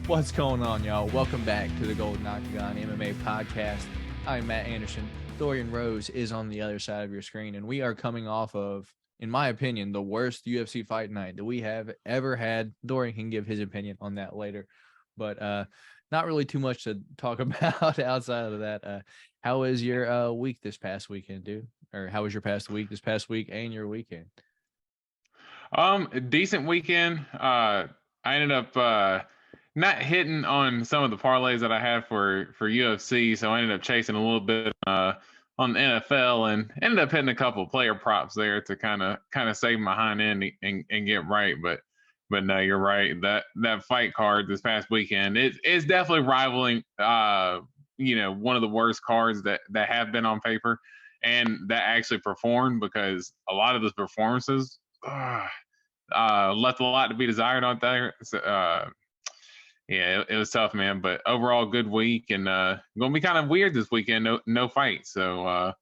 What's going on, y'all? Welcome back to the Golden Octagon MMA podcast. I'm Matt Anderson. Dorian Rose is on the other side of your screen, and we are coming off of, in my opinion, the worst UFC fight night that we have ever had. Dorian can give his opinion on that later, but not really too much to talk about outside of that. How was your week this past weekend, dude? Or how was your past week this past week and your weekend? Decent weekend. I ended up not hitting on some of the parlays that I had for UFC, so I ended up chasing a little bit on the NFL and ended up hitting a couple of player props there to kind of save my hind end and get right. But no, you're right. That fight card this past weekend it's definitely rivaling one of the worst cards that have been on paper and that actually performed, because a lot of those performances left a lot to be desired on there. So, yeah, it was tough, man. But overall, good week, and gonna be kind of weird this weekend. No fight, so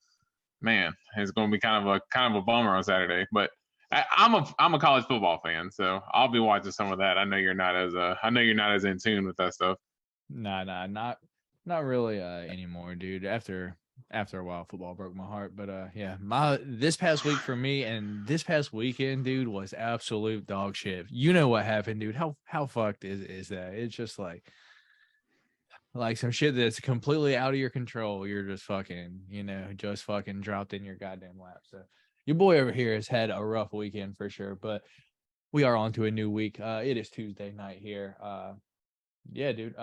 man, it's gonna be kind of a bummer on Saturday. But I'm a college football fan, so I'll be watching some of that. I know you're not as in tune with that stuff. Nah, not really anymore, dude. After a while, football broke my heart. But yeah, this past week for me and this past weekend, dude, was absolute dog shit. You know what happened, dude? How fucked is that? It's just like some shit that's completely out of your control. You're just fucking, just fucking dropped in your goddamn lap. So your boy over here has had a rough weekend for sure, but we are on to a new week. It is Tuesday night here. Yeah, dude.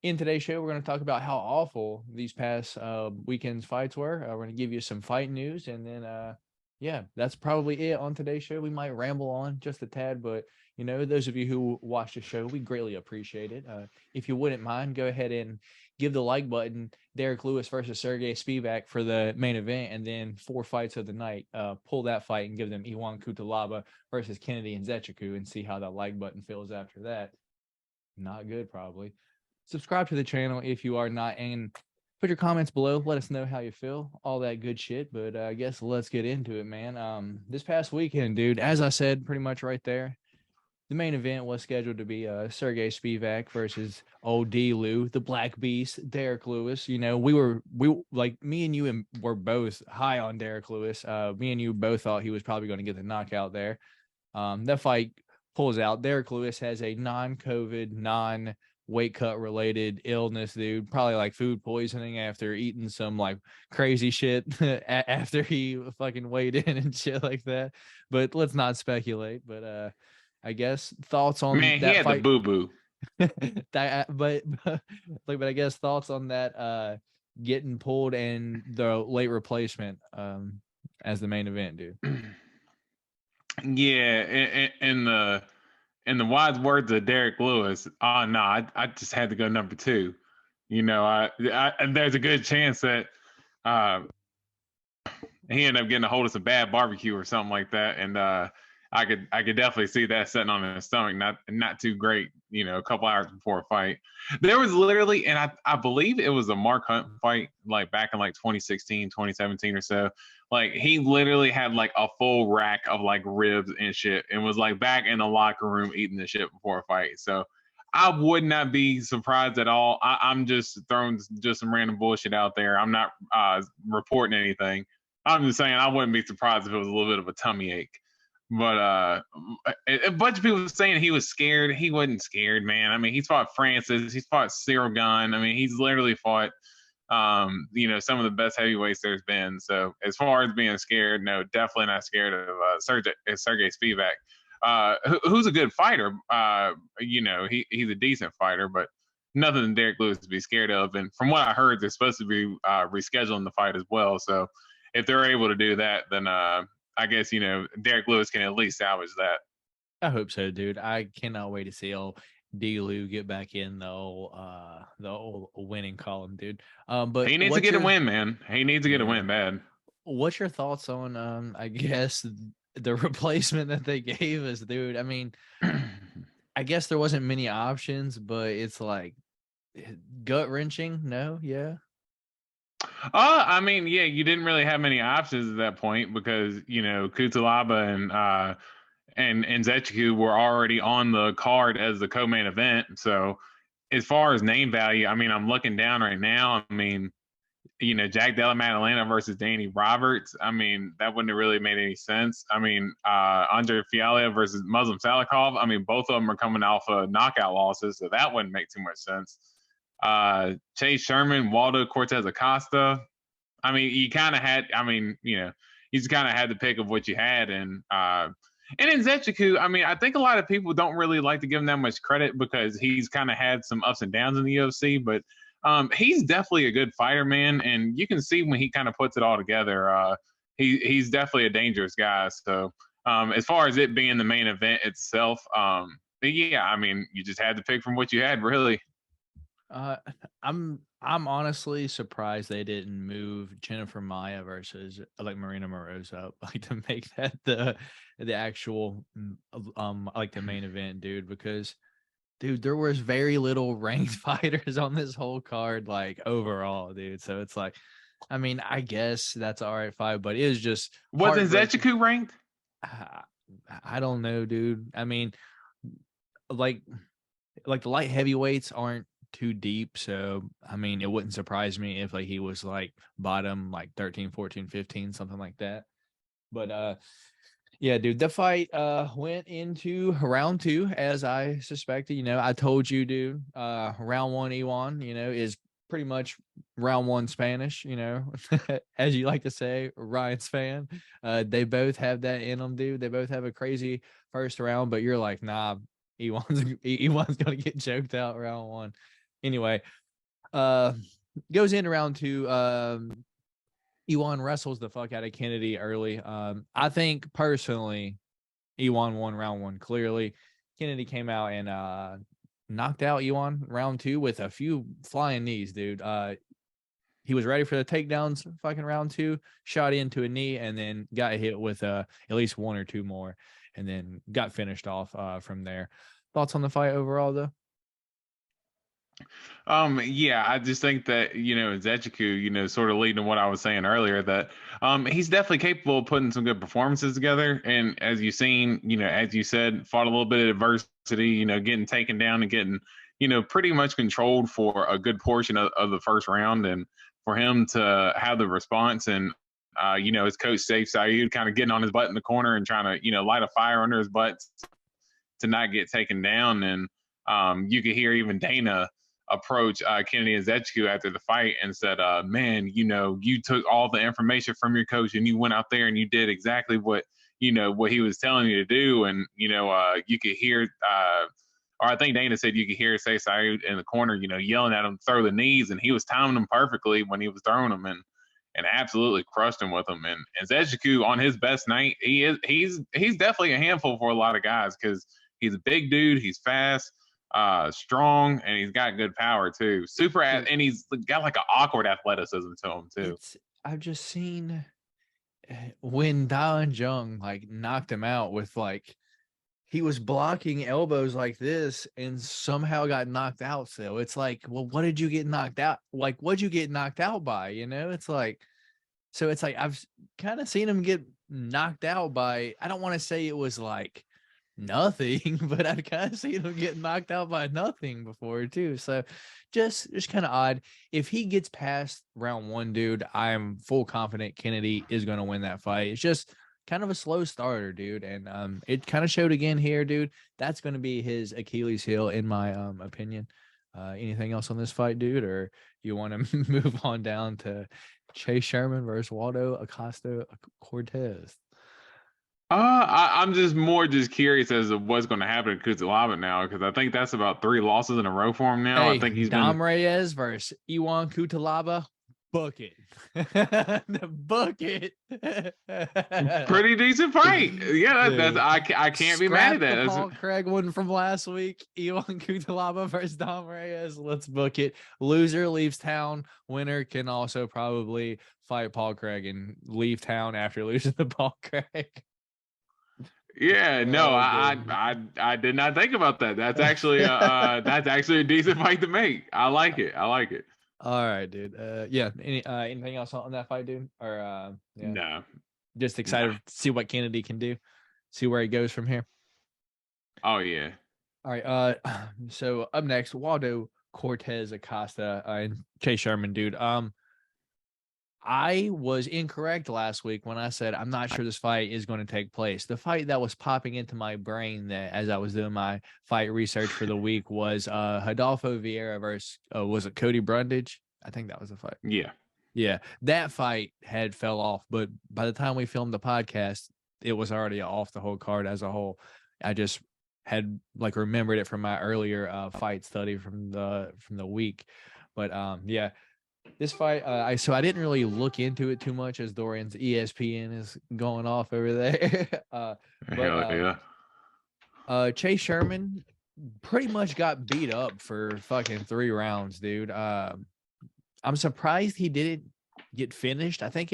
In today's show, we're going to talk about how awful these past weekend's fights were. We're going to give you some fight news, and then, yeah, that's probably it on today's show. We might ramble on just a tad, but, those of you who watch the show, we greatly appreciate it. If you wouldn't mind, go ahead and give the like button. Derek Lewis versus Sergey Spivak for the main event, and then 4 fights of the night. Pull that fight and give them Iwan Kutalaba versus Kennedy Nzechukwu and see how that like button feels after that. Not good, probably. Subscribe to the channel if you are not, and put your comments below. Let us know how you feel, all that good shit. But I guess let's get into it, man. This past weekend, dude, as I said pretty much right there, the main event was scheduled to be Sergey Spivak versus old D-Lou, the Black Beast, Derek Lewis. We like, me and you were both high on Derek Lewis. Me and you both thought he was probably going to get the knockout there. That fight pulls out. Derek Lewis has a non-COVID, weight cut related illness, dude. Probably like food poisoning after eating some like crazy shit after he fucking weighed in and shit like that. But let's not speculate. But I guess thoughts on Man, he that had the fight. boo boo. but I guess thoughts on that getting pulled and the late replacement as the main event, dude. Yeah, in the wise words of Derek Lewis, oh no, I just had to go number 2. There's a good chance that he ended up getting a hold of some bad barbecue or something like that, and I could definitely see that sitting on his stomach, not too great. A couple hours before a fight, there was literally, and I believe it was a Mark Hunt fight, like back in like 2016, 2017 or so. Like he literally had like a full rack of like ribs and shit, and was like back in the locker room eating the shit before a fight. So I would not be surprised at all. I'm just throwing just some random bullshit out there. I'm not reporting anything. I'm just saying I wouldn't be surprised if it was a little bit of a tummy ache. But a bunch of people were saying he was scared. He wasn't scared, man. I mean, he's fought Francis. He's fought Cyril Gunn. I mean, he's literally fought, some of the best heavyweights there's been. So as far as being scared, no, definitely not scared of Sergey Spivak, who's a good fighter. He's a decent fighter, but nothing than Derek Lewis to be scared of. And from what I heard, they're supposed to be rescheduling the fight as well. So if they're able to do that, then I guess, Derek Lewis can at least salvage that. I hope so, dude. I cannot wait to see old D-Lou get back in the old winning column, dude. But He needs to get a win, man. He needs to get a win bad. What's your thoughts on I guess the replacement that they gave us, dude? I mean, I guess there wasn't many options, but it's like gut wrenching. No, yeah. I mean, yeah, you didn't really have many options at that point because Kutalaba and Nzechukwu were already on the card as the co-main event. So as far as name value, I mean, I'm looking down right now. I mean, Jack Della Maddalena versus Danny Roberts. I mean, that wouldn't have really made any sense. I mean, Andre Fialho versus Muslim Salikov. I mean, both of them are coming off of knockout losses, so that wouldn't make too much sense. Chase Sherman, Waldo Cortez Acosta. I mean, you kind of had. I mean, you just kind of had the pick of what you had, and in Zechiku, I mean, I think a lot of people don't really like to give him that much credit because he's kind of had some ups and downs in the UFC, but he's definitely a good fighter, man, and you can see when he kind of puts it all together. He's definitely a dangerous guy. So as far as it being the main event itself, yeah, I mean, you just had to pick from what you had, really. I'm honestly surprised they didn't move Jennifer Maya versus like Marina Moroz up, like to make that the actual like the main event, dude, because dude, there was very little ranked fighters on this whole card, like overall, dude. So it's like, I mean, I guess that's all right, fight, but it was just Wasn't Zechiku ranked? I don't know, dude. I mean, like the light heavyweights aren't too deep, so I mean, it wouldn't surprise me if like he was like bottom like 13, 14, 15, something like that. But yeah, dude, the fight went into round 2 as I suspected. I told you, dude, round 1 Iwan, is pretty much round 1 Spanish, as you like to say, Ryan's fan. They both have that in them, dude. They both have a crazy first round, but you're like, nah, Iwan's gonna get choked out round 1. Anyway, goes into round 2. Iwan wrestles the fuck out of Kennedy early. I think personally, Iwan won round 1 clearly. Kennedy came out and knocked out Iwan round 2 with a few flying knees, dude. He was ready for the takedowns fucking round 2, shot into a knee, and then got hit with at least 1 or 2 more, and then got finished off from there. Thoughts on the fight overall, though? Yeah, I just think that, Zechiku, sort of leading to what I was saying earlier, that he's definitely capable of putting some good performances together. And as you've seen, as you said, fought a little bit of adversity, getting taken down and getting, pretty much controlled for a good portion of the first round. And for him to have the response and his coach Saif Saeed kind of getting on his butt in the corner and trying to, light a fire under his butt to not get taken down. And you could hear even Dana approach Kennedy and Zechiku after the fight and said, man, you took all the information from your coach and you went out there and you did exactly what he was telling you to do. And, you could hear, or I think Dana said you could hear Say Saeed in the corner, yelling at him, throw the knees, and he was timing them perfectly when he was throwing them and absolutely crushed him with them. And Zechiku on his best night, he's definitely a handful for a lot of guys because he's a big dude, he's fast, strong, and he's got good power too. And he's got like an awkward athleticism to him too. I've just seen when Daeun Jung like knocked him out with like he was blocking elbows like this and somehow got knocked out. So it's like, well, what did you get knocked out? Like, what'd you get knocked out by? It's like, so it's like I've kind of seen him get knocked out by. I don't want to say it was like nothing, but I've kind of seen him get knocked out by nothing before too. So just kind of odd. If he gets past round 1, dude, I'm full confident Kennedy is going to win that fight. It's just kind of a slow starter, dude, and it kind of showed again here, dude. That's going to be his Achilles heel in my opinion. Anything else on this fight, dude, or you want to move on down to Chase Sherman versus Waldo Acosta Cortez? I'm just curious as to what's going to happen to Kutalaba now because I think that's about 3 losses in a row for him now. Hey, I think he's Dom Reyes versus Iwan Kutalaba. Book it. Book it. Pretty decent fight. Yeah, I can't be mad at that. The Paul Craig one from last week. Iwan Kutalaba versus Dom Reyes. Let's book it. Loser leaves town. Winner can also probably fight Paul Craig and leave town after losing to Paul Craig. Yeah, no, I did not think about that. That's actually a decent fight to make. I like it. All right, dude. Yeah. Anything else on that fight, dude? Or yeah. No. Just excited to see what Kennedy can do. See where he goes from here. Oh yeah. All right. So up next, Waldo Cortez Acosta and Chase Sherman, dude. I was incorrect last week when I said I'm not sure this fight is going to take place. The fight that was popping into my brain that as I was doing my fight research for the week was Rodolfo Vieira versus was it Cody Brundage? I think that was the fight. Yeah. Yeah, that fight had fell off, but by the time we filmed the podcast, it was already off the whole card as a whole. I just had like remembered it from my earlier fight study from the week. But yeah, this fight, I didn't really look into it too much as Dorian's ESPN is going off over there. Hell yeah. Chase Sherman pretty much got beat up for fucking 3 rounds, dude. I'm surprised he didn't get finished. I think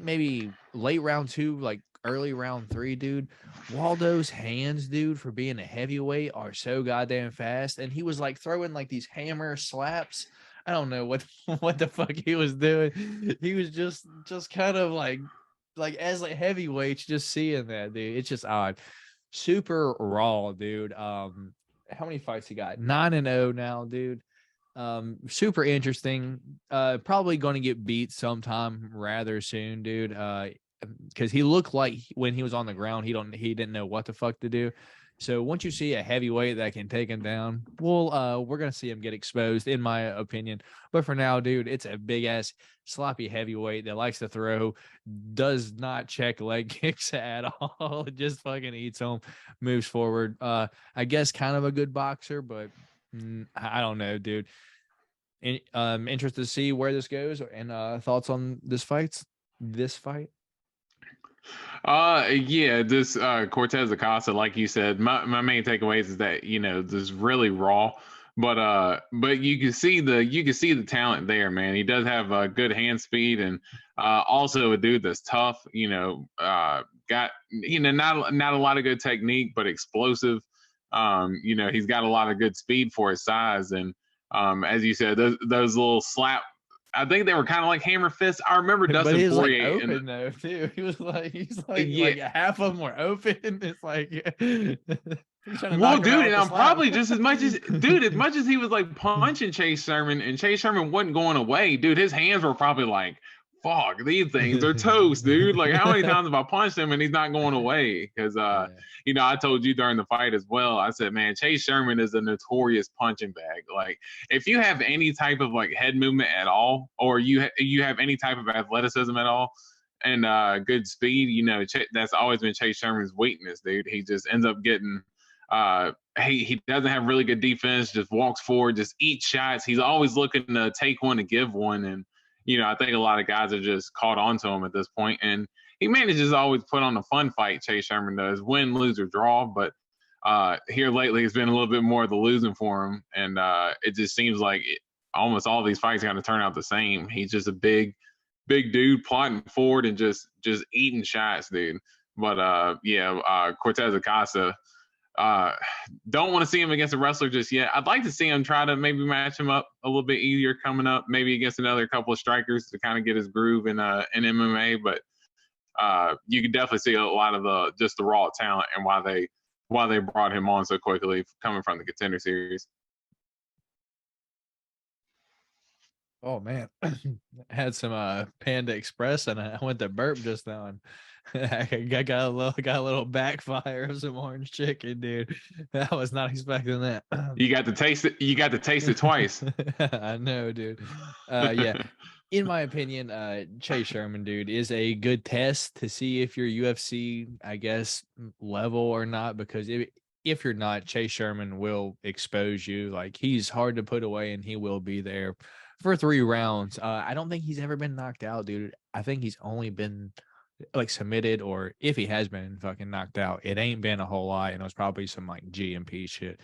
maybe late round 2, like early round 3, dude. Waldo's hands, dude, for being a heavyweight are so goddamn fast. And he was like throwing like these hammer slaps. I don't know what the fuck he was doing. He was just kind of like as like heavyweights, just seeing that, dude. It's just odd. Super raw, dude. How many fights he got? 9-0 now, dude. Super interesting. Probably going to get beat sometime rather soon, dude. Because he looked like when he was on the ground, he didn't know what the fuck to do. So once you see a heavyweight that can take him down, we're gonna see him get exposed, in my opinion. But for now, dude, it's a big ass sloppy heavyweight that likes to throw, does not check leg kicks at all, just fucking eats them, moves forward. I guess kind of a good boxer, but I don't know, dude. Interested to see where this goes and thoughts on this fight. Yeah, this Cortez Acosta, like you said, my main takeaways is that this is really raw, but you can see the talent there, man. He does have good hand speed, and also a dude that's tough. Got not a lot of good technique, but explosive. He's got a lot of good speed for his size, and as you said, those little slap. I think they were kind of like hammer fists. I remember Dustin but he was Poirier like open though too. He's like half of them were open. It's like well, dude, and I'm probably just as much as he was like punching Chase Sherman, and Chase Sherman wasn't going away, dude. His hands were probably like, fuck, these things are toast, dude. Like, how many times have I punched him and he's not going away? Because I told you during the fight as well. I said, man, Chase Sherman is a notorious punching bag. Like, if you have any type of like head movement at all, or you have any type of athleticism at all, and good speed, that's always been Chase Sherman's weakness, dude. He just ends up getting. He doesn't have really good defense. Just walks forward, just eats shots. He's always looking to take one and give one, and I think a lot of guys are just caught on to him at this point. And he manages to always put on a fun fight. Chase Sherman does, win, lose, or draw. But here lately, it's been a little bit more of the losing for him, and it just seems like almost all these fights are going to turn out the same. He's just a big dude plotting forward and just eating shots, dude. But Cortez Acosta. Don't want to see him against a wrestler just yet. I'd like to see him try to maybe match him up a little bit easier coming up, maybe against another couple of strikers to kind of get his groove in MMA. But you can definitely see a lot of the raw talent and why they brought him on so quickly coming from the Contender Series. Oh man, I had some Panda Express and I went to burp just now. And I got a little backfire of some orange chicken, dude. I was not expecting that. You got to taste it. You got to taste it twice. I know, dude. Yeah. In my opinion, Chase Sherman, dude, is a good test to see if you're UFC, I guess, level or not. Because if you're not, Chase Sherman will expose you. Like, he's hard to put away, and he will be there for 3 rounds. I don't think he's ever been knocked out, dude. I think he's only been like submitted, or if he has been fucking knocked out, it ain't been a whole lot, and it was probably some like GMP shit.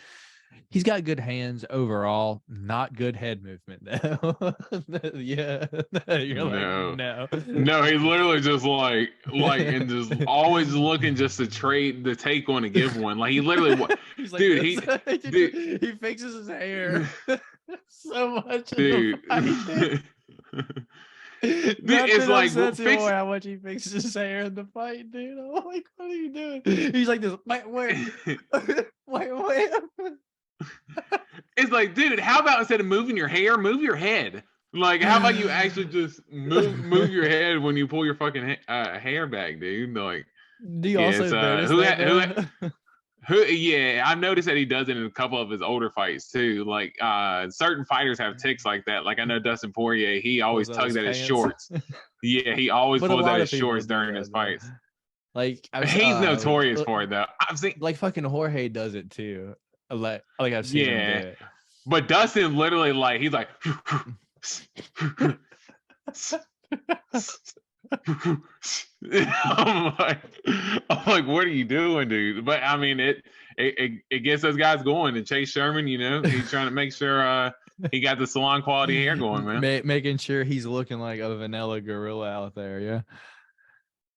He's got good hands overall, not good head movement though. Yeah, you're like no. He's literally just like and just always looking just to take one and give one. Like, he literally, he's like, dude, he fixes his hair so much, dude. It's like how much he fixes his hair in the fight, dude. I'm like, what are you doing? He's like this. Wait. It's like, dude, how about instead of moving your hair, move your head? Like, how about you actually just move your head when you pull your fucking hair back, dude? Like, Do you yeah, also it's notice that though? yeah, I've noticed that he does it in a couple of his older fights too. Like certain fighters have ticks like that. Like I know Dustin Poirier, he always Pulls out his tugs at his pants. shorts. Yeah, he always But a pulls at lot his of people shorts do during his that though. fights. Like I've He's notorious for it though. I've seen like fucking Jorge does it too. Like I've seen him do yeah. it. But Dustin literally like he's like I'm like, what are you doing, dude? But I mean, it gets those guys going. And Chase Sherman, you know, he's trying to make sure he got the salon quality hair going, man. Making sure he's looking like a vanilla gorilla out there. Yeah.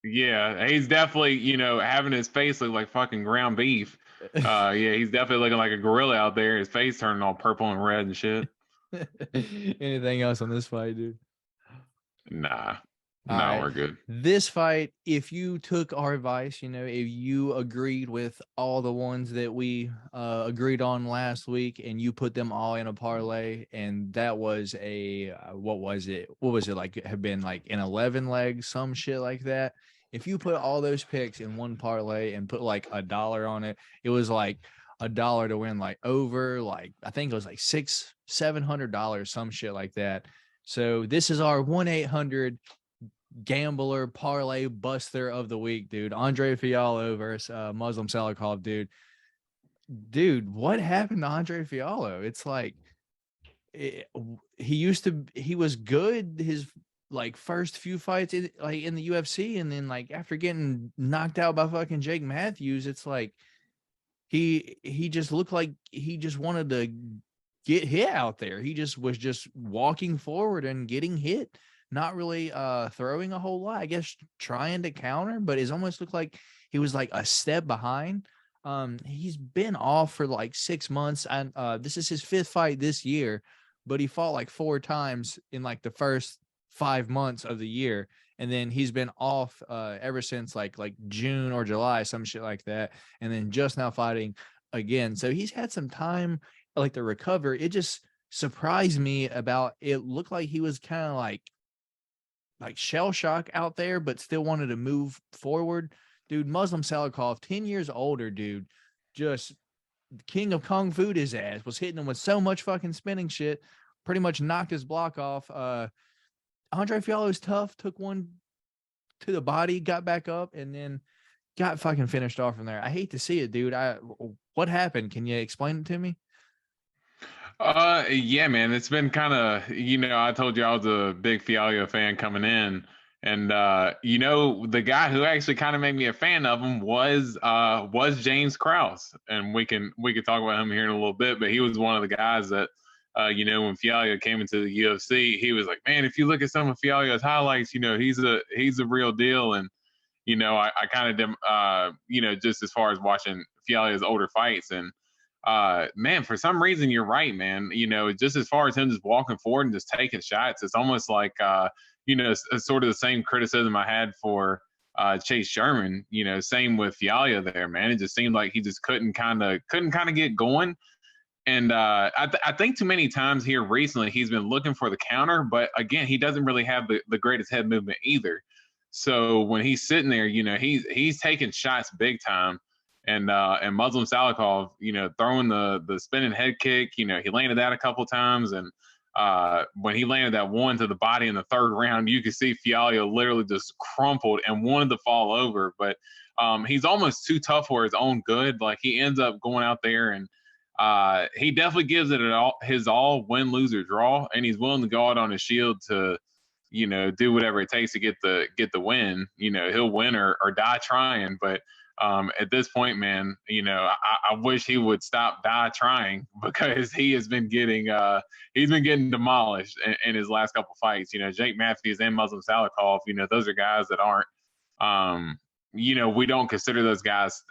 Yeah, he's definitely, you know, having his face look like fucking ground beef. Yeah, he's definitely looking like a gorilla out there. His face turning all purple and red and shit. Anything else on this fight, dude? Nah, All no, right. we're good. This fight, if you took our advice, you know, if you agreed with all the ones that we agreed on last week and you put them all in a parlay, and that was a, what was it? What was it like? Have been like an 11 leg, some shit like that. If you put all those picks in one parlay and put like $1 on it, it was like $1 to win like over, like, I think it was like $700, some shit like that. So this is our 1-800 gambler parlay buster of the week, dude. Andre Fiallo versus Muslim Salikov, dude. What happened to Andre Fiallo? It's like he was good his like first few fights like in the UFC, and then like after getting knocked out by fucking Jake Matthews, it's like he just looked like he just wanted to get hit out there. He just was just walking forward and getting hit, not really throwing a whole lot. I guess trying to counter, but it almost looked like he was like a step behind. He's been off for like 6 months, and this is his 5th fight this year, but he fought like 4 times in like the first 5 months of the year, and then he's been off ever since like June or July, some shit like that, and then just now fighting again. So he's had some time like to recover. It just surprised me about it. Looked like he was kind of like shell shock out there, but still wanted to move forward. Dude, Muslim Salikov, 10 years older, dude, just king of kung fu his ass, was hitting him with so much fucking spinning shit, pretty much knocked his block off. Andre Fiallo's tough, took one to the body, got back up, and then got fucking finished off from there. I hate to see it, dude. What happened? Can you explain it to me? Yeah, man, it's been kind of, you know, I told you I was a big Fialho fan coming in, and you know, the guy who actually kind of made me a fan of him was James Krause, and we could talk about him here in a little bit, but he was one of the guys that you know, when Fialho came into the UFC, he was like, man, if you look at some of Fialho's highlights, you know, he's a real deal, and you know, I kind of you know, just as far as watching Fialho's older fights, and man, for some reason you're right, man. You know, just as far as him just walking forward and just taking shots, it's almost like you know, it's sort of the same criticism I had for Chase Sherman. You know, same with Fialho there, man. It just seemed like he just couldn't kind of get going. And I think too many times here recently he's been looking for the counter, but again, he doesn't really have the greatest head movement either. So when he's sitting there, you know, he's taking shots big time. And Muslim Salikov, you know, throwing the spinning head kick, you know, he landed that a couple times, and when he landed that one to the body in the 3rd round, you could see Fialho literally just crumpled and wanted to fall over, but he's almost too tough for his own good. Like he ends up going out there and he definitely gives it his all, win, lose, or draw, and he's willing to go out on his shield to, you know, do whatever it takes to get the win. You know, he'll win or die trying. But at this point, man, you know, I wish he would stop die trying, because he has been getting demolished in his last couple fights. You know, Jake Matthews and Muslim Salikov, you know, those are guys that aren't we don't consider those guys,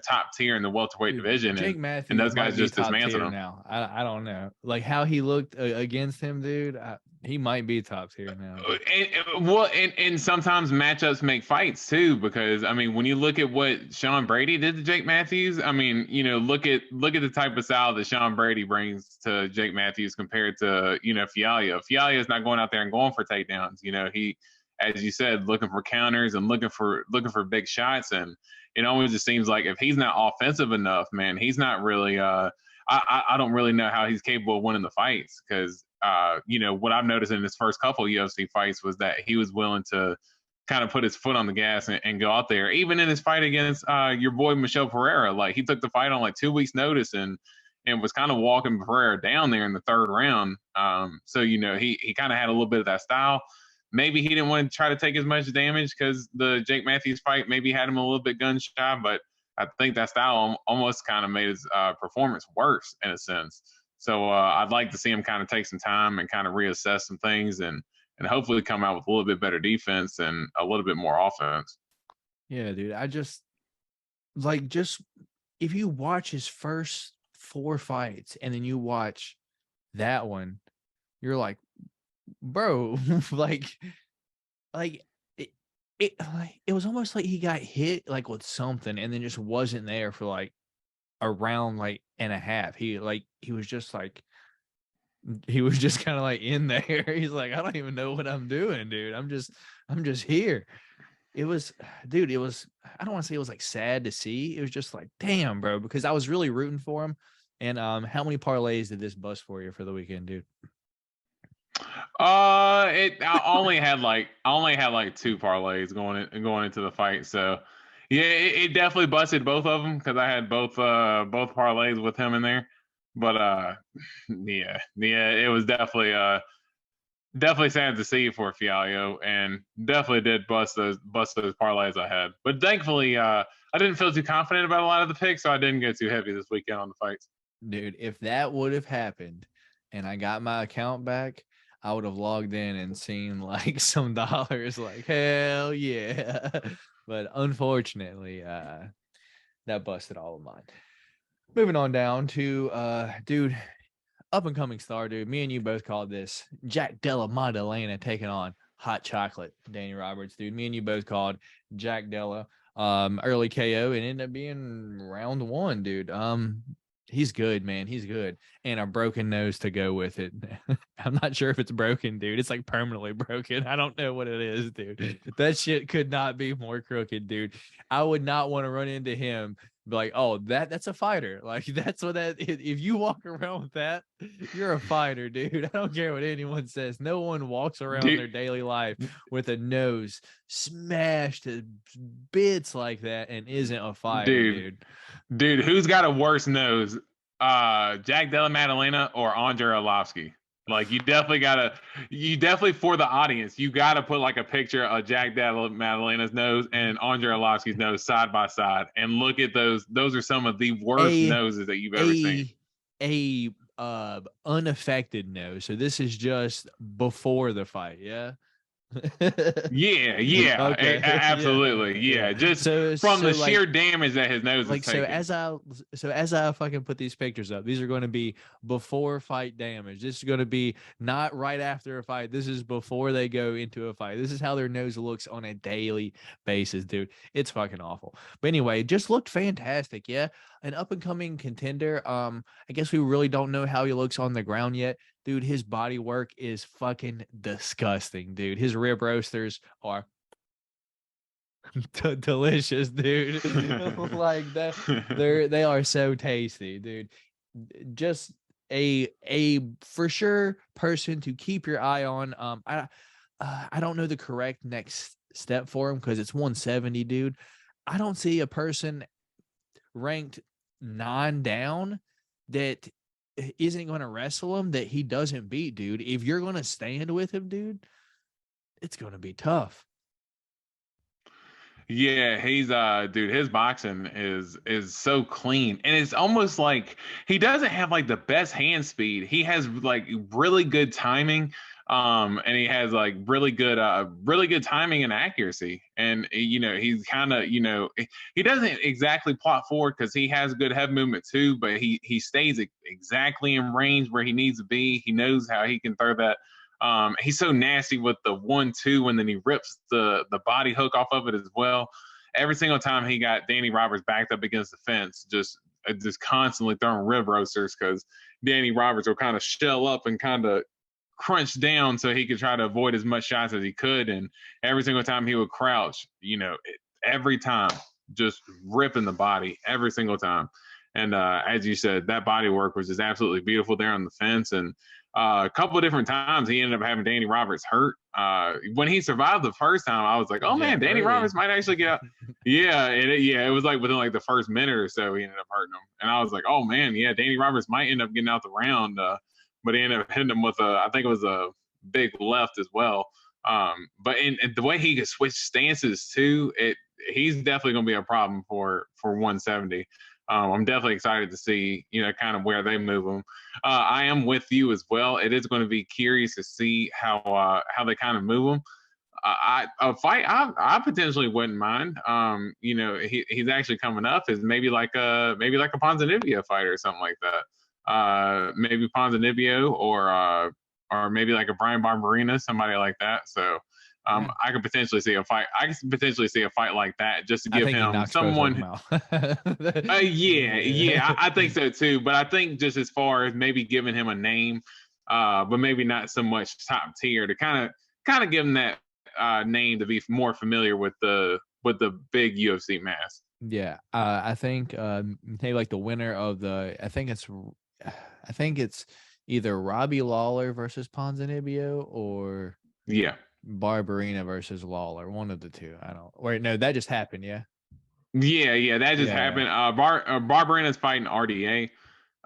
top tier in the welterweight division. Jake and Matthews those guys might be just top dismantle tier them. now. I don't know. Like how he looked against him, dude. He might be top tier now. And sometimes matchups make fights too, because I mean, when you look at what Sean Brady did to Jake Matthews, I mean, look at the type of style that Sean Brady brings to Jake Matthews compared to Fialho. Fialho is not going out there and going for takedowns. He, as you said, looking for counters and looking for big shots, and it always just seems like if he's not offensive enough, man, he's not really. I don't really know how he's capable of winning the fights, because what I've noticed in his first couple of UFC fights was that he was willing to kind of put his foot on the gas and go out there. Even in his fight against your boy Michel Pereira, like he took the fight on like 2 weeks notice and was kind of walking Pereira down there in the third round. So he kind of had a little bit of that style. Maybe he didn't want to try to take as much damage because the Jake Matthews fight maybe had him a little bit gun shy, but I think that style almost kind of made his performance worse in a sense. So I'd like to see him kind of take some time and kind of reassess some things and hopefully come out with a little bit better defense and a little bit more offense. Yeah, dude. I just if you watch his first 4 fights and then you watch that one, you're like, bro, it was almost like he got hit like with something and then just wasn't there for like a round and a half. He was just kind of like in there. He's like, I don't even know what I'm doing, dude. I'm just here. It was, dude, I don't want to say it was like sad to see. It was just like, damn, bro, because I was really rooting for him. And how many parlays did this bust for you for the weekend, dude? I only had like 2 parlays going into the fight. So yeah, it definitely busted both of them because I had both parlays with him in there. But yeah, it was definitely sad to see for Fialho, and definitely did bust those parlays I had. But thankfully, I didn't feel too confident about a lot of the picks, so I didn't get too heavy this weekend on the fights. Dude, if that would have happened and I got my account back, I would have logged in and seen like some dollars, like hell yeah. But unfortunately, that busted all of mine. Moving on down to dude, up and coming star, dude. Me and you both called this Jack Della Maddalena taking on Hot Chocolate, Danny Roberts, dude. Me and you both called Jack Della early KO and ended up being round 1, dude. He's good, man. He's good. And a broken nose to go with it. I'm not sure if it's broken, dude. It's like permanently broken. I don't know what it is, dude. That shit could not be more crooked, dude. I would not want to run into him. Be like, oh, that's a fighter. Like, that's what if you walk around with that, you're a fighter, dude. I don't care what anyone says. No one walks around their daily life with a nose smashed to bits like that and isn't a fighter, dude. Dude, who's got a worse nose? Jack Della Maddalena or Andre Arlovski? Like you definitely for the audience, you gotta put like a picture of Jack Della Maddalena's nose and Andre Arlovski's nose side by side and look at those. Those are some of the worst noses that you've ever seen. Unaffected nose. So this is just before the fight, yeah. Yeah, okay. Absolutely, yeah. Just from the sheer damage that his nose is taking. So as I fucking put these pictures up, these are going to be before fight damage. This is going to be not right after a fight. This is before they go into a fight. This is how their nose looks on a daily basis, dude. It's fucking awful. But anyway, just looked fantastic. Yeah, an up and coming contender. I guess we really don't know how he looks on the ground yet. Dude, his body work is fucking disgusting, dude. His rib roasters are delicious, dude. Like that, they are so tasty, dude. Just a for sure person to keep your eye on. I don't know the correct next step for him because it's 170, dude. I don't see a person ranked 9 down that isn't going to wrestle him that he doesn't beat, dude. If you're going to stand with him, dude, it's going to be tough. Yeah, he's dude, his boxing is so clean. And it's almost like he doesn't have like the best hand speed. He has like really good timing. And he has like really good timing and accuracy. And he's kind of he doesn't exactly plot forward because he has good head movement too, but he stays exactly in range where he needs to be. He knows how he can throw that. He's so nasty with the 1-2, and then he rips the body hook off of it as well. Every single time he got Danny Roberts backed up against the fence, just constantly throwing rib roasters because Danny Roberts will kind of shell up and kind of crunch down so he could try to avoid as much shots as he could. And every single time he would crouch, every time just ripping the body every single time. And as you said, that body work was just absolutely beautiful there on the fence. And a couple of different times he ended up having Danny Roberts hurt. When he survived the first time, I was like, oh man, Danny Roberts might actually get out. It was like within like the first minute or so he ended up hurting him. And I was like, oh man, yeah, Danny Roberts might end up getting out the round. But he ended up hitting him with I think it was a big left as well. But in the way he could switch stances too, he's definitely going to be a problem for 170. I'm definitely excited to see, kind of where they move him. I am with you as well. It is going to be curious to see how they kind of move him. A fight I potentially wouldn't mind. He's actually coming up is maybe like a Ponzinibbio fight or something like that. Maybe Ponzinibbio or maybe like a Brian Barberena, somebody like that. So I could potentially see a fight. I could potentially see a fight like that just to give him someone. I think so too. But I think just as far as maybe giving him a name, but maybe not so much top tier to kind of give him that name to be more familiar with the big UFC mass. Yeah, I think maybe like the winner of I think it's either Robbie Lawler versus Ponzinibbio or Barberena versus Lawler, one of the two. I don't. Wait, no, that just happened. Yeah. That just happened. Barberena's fighting RDA.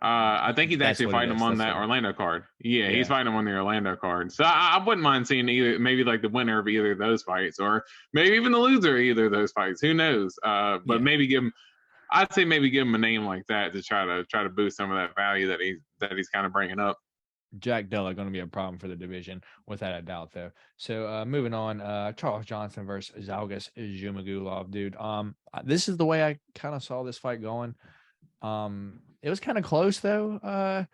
I think he's actually fighting him on that Orlando card. Yeah, he's fighting him on the Orlando card. So I wouldn't mind seeing maybe like the winner of either of those fights, or maybe even the loser of either of those fights. Who knows? But maybe I'd say maybe give him a name like that to try to boost some of that value that he's kind of bringing up. Jack Della going to be a problem for the division, without a doubt, though. So moving on, Charles Johnson versus Zhalgas Zhumagulov, dude. This is the way I kind of saw this fight going. It was kind of close, though.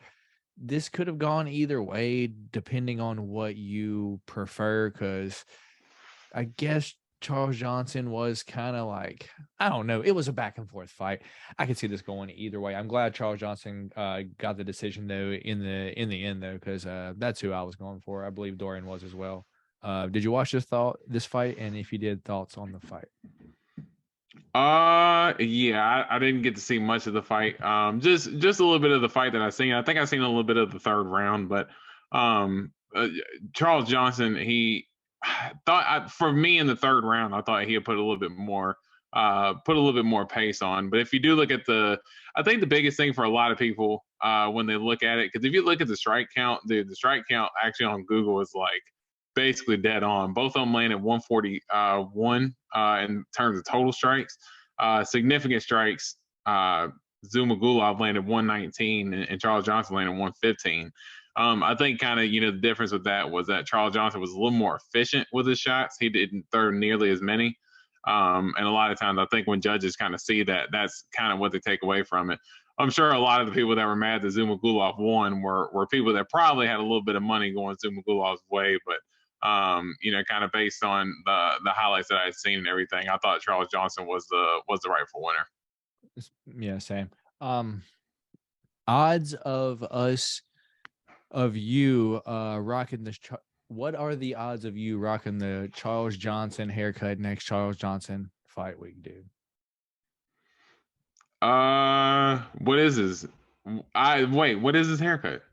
This could have gone either way, depending on what you prefer, because I guess Charles Johnson was kind of like, I don't know. It was a back and forth fight. I could see this going either way. I'm glad Charles Johnson got the decision though in the end though, because that's who I was going for. I believe Dorian was as well. Did you watch this fight? And if you did, thoughts on the fight? I didn't get to see much of the fight. Just a little bit of the fight that I seen. I think I seen a little bit of the third round, but Charles Johnson, he thought for me in the third round, I thought he had put a little bit more pace on. But if you do look at I think the biggest thing for a lot of people when they look at it, because if you look at the strike count, the strike count actually on Google is like basically dead on. Both of them landed 141 in terms of total strikes. Significant strikes, Zhumagulov landed 119 and Charles Johnson landed 115. I think kind of, the difference with that was that Charles Johnson was a little more efficient with his shots. He didn't throw nearly as many. And a lot of times I think when judges kind of see that, that's kind of what they take away from it. I'm sure a lot of the people that were mad that Zhumagulov won were people that probably had a little bit of money going Zhumagulov's way, but kind of based on the highlights that I had seen and everything, I thought Charles Johnson was the rightful winner. Yeah, same. Odds of you rocking this. What are the odds of you rocking the Charles Johnson haircut next Charles Johnson fight week, dude? What is this? What is his haircut?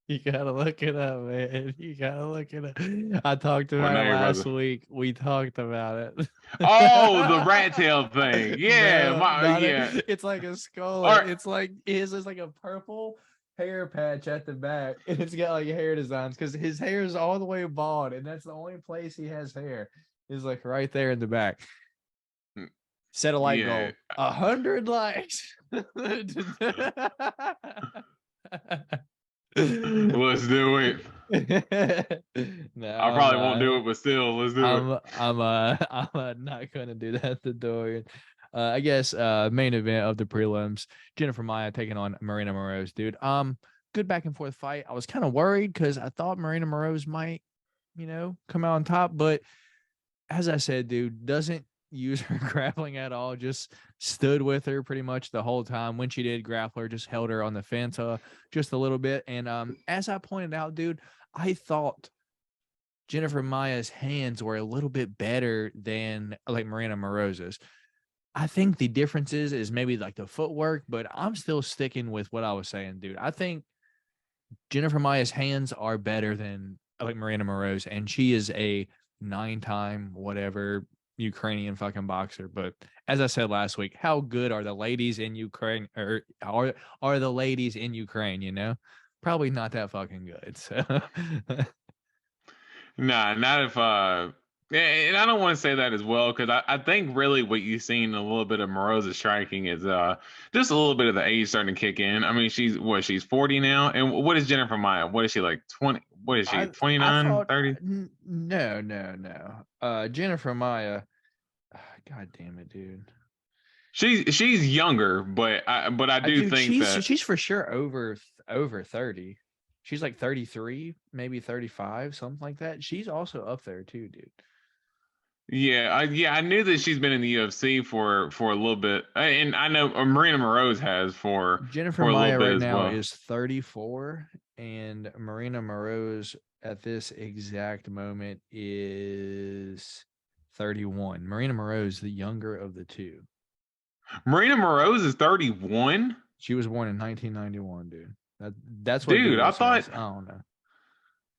You gotta look it up, man. You gotta look it up. I talked about it last week. We talked about it. Oh, the rat tail thing. Yeah, It's like a skull. It's like his is like a purple hair patch at the back, and it's got like hair designs because his hair is all the way bald, and that's the only place he has hair is like right there in the back. Set a like goal. 100 likes. Let's do it. No, I probably won't do it, but still, let's do it. I'm not gonna do that to Dorian. I guess main event of the prelims, Jennifer Maia taking on Marina Moroz, dude. Good back and forth fight. I was kind of worried because I thought Marina Moroz might, come out on top, but as I said, dude, doesn't use her grappling at all. Just stood with her pretty much the whole time. When she did grapple her, just held her on the fence just a little bit. And as I pointed out, dude, I thought Jennifer Maia's hands were a little bit better than like Marina Moroz's. I think the difference is maybe like the footwork, but I'm still sticking with what I was saying, dude. I think Jennifer Maia's hands are better than like Marina Moroz, and she is a 9-time whatever Ukrainian fucking boxer. But as I said last week, how good are the ladies in Ukraine, or are the ladies in Ukraine? Probably not that fucking good. So Nah, not if and I don't want to say that as well, because I think really what you've seen a little bit of Moroza's striking is just a little bit of the age starting to kick in. I mean, she's 40 now, and what is Jennifer Maia? What is she, like 20? What is she, I 29, thought 30? no. Jennifer Maia, god damn it, dude. She's younger, but I do Dude, think that she's for sure over 30. She's like 33, maybe 35, something like that. She's also up there too, dude. I knew that she's been in the UFC for a little bit, and I know Marina Moroz has Jennifer for a little Maia bit right as now well. is 34, and Marina Moroz at this exact moment is 31. Marina Moroz, the younger of the two. Marina Moroz is 31. She was born in 1991, dude. That's what Dude, Google I thought, says. I don't know.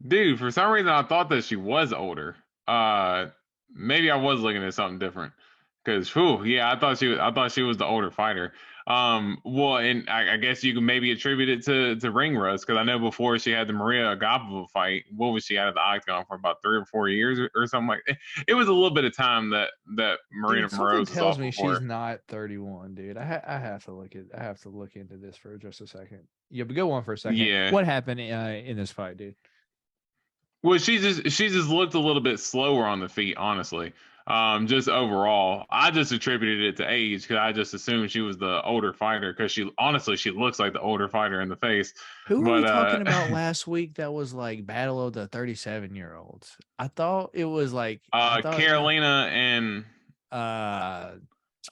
dude, for some reason I thought that she was older. Maybe I was looking at something different. Because, yeah, I thought she was the older fighter. Well, and I guess you can maybe attribute it to ring rust, because I know before she had the Maria Agapova fight, what was she out of the octagon for, about 3 or 4 years or something like that? It was a little bit of time that Marina Dude, something Moroz was tells off me she's before. not 31, dude. I have to I have to look into this for just a second. Yeah, but go on for a second. Yeah. What happened in this fight, dude? Well, she just looked a little bit slower on the feet, honestly. Just overall, I just attributed it to age, because I just assumed she was the older fighter, because she looks like the older fighter in the face. Who were we But talking about last week that was like battle of the 37-year-olds? I thought it was like Carolina and uh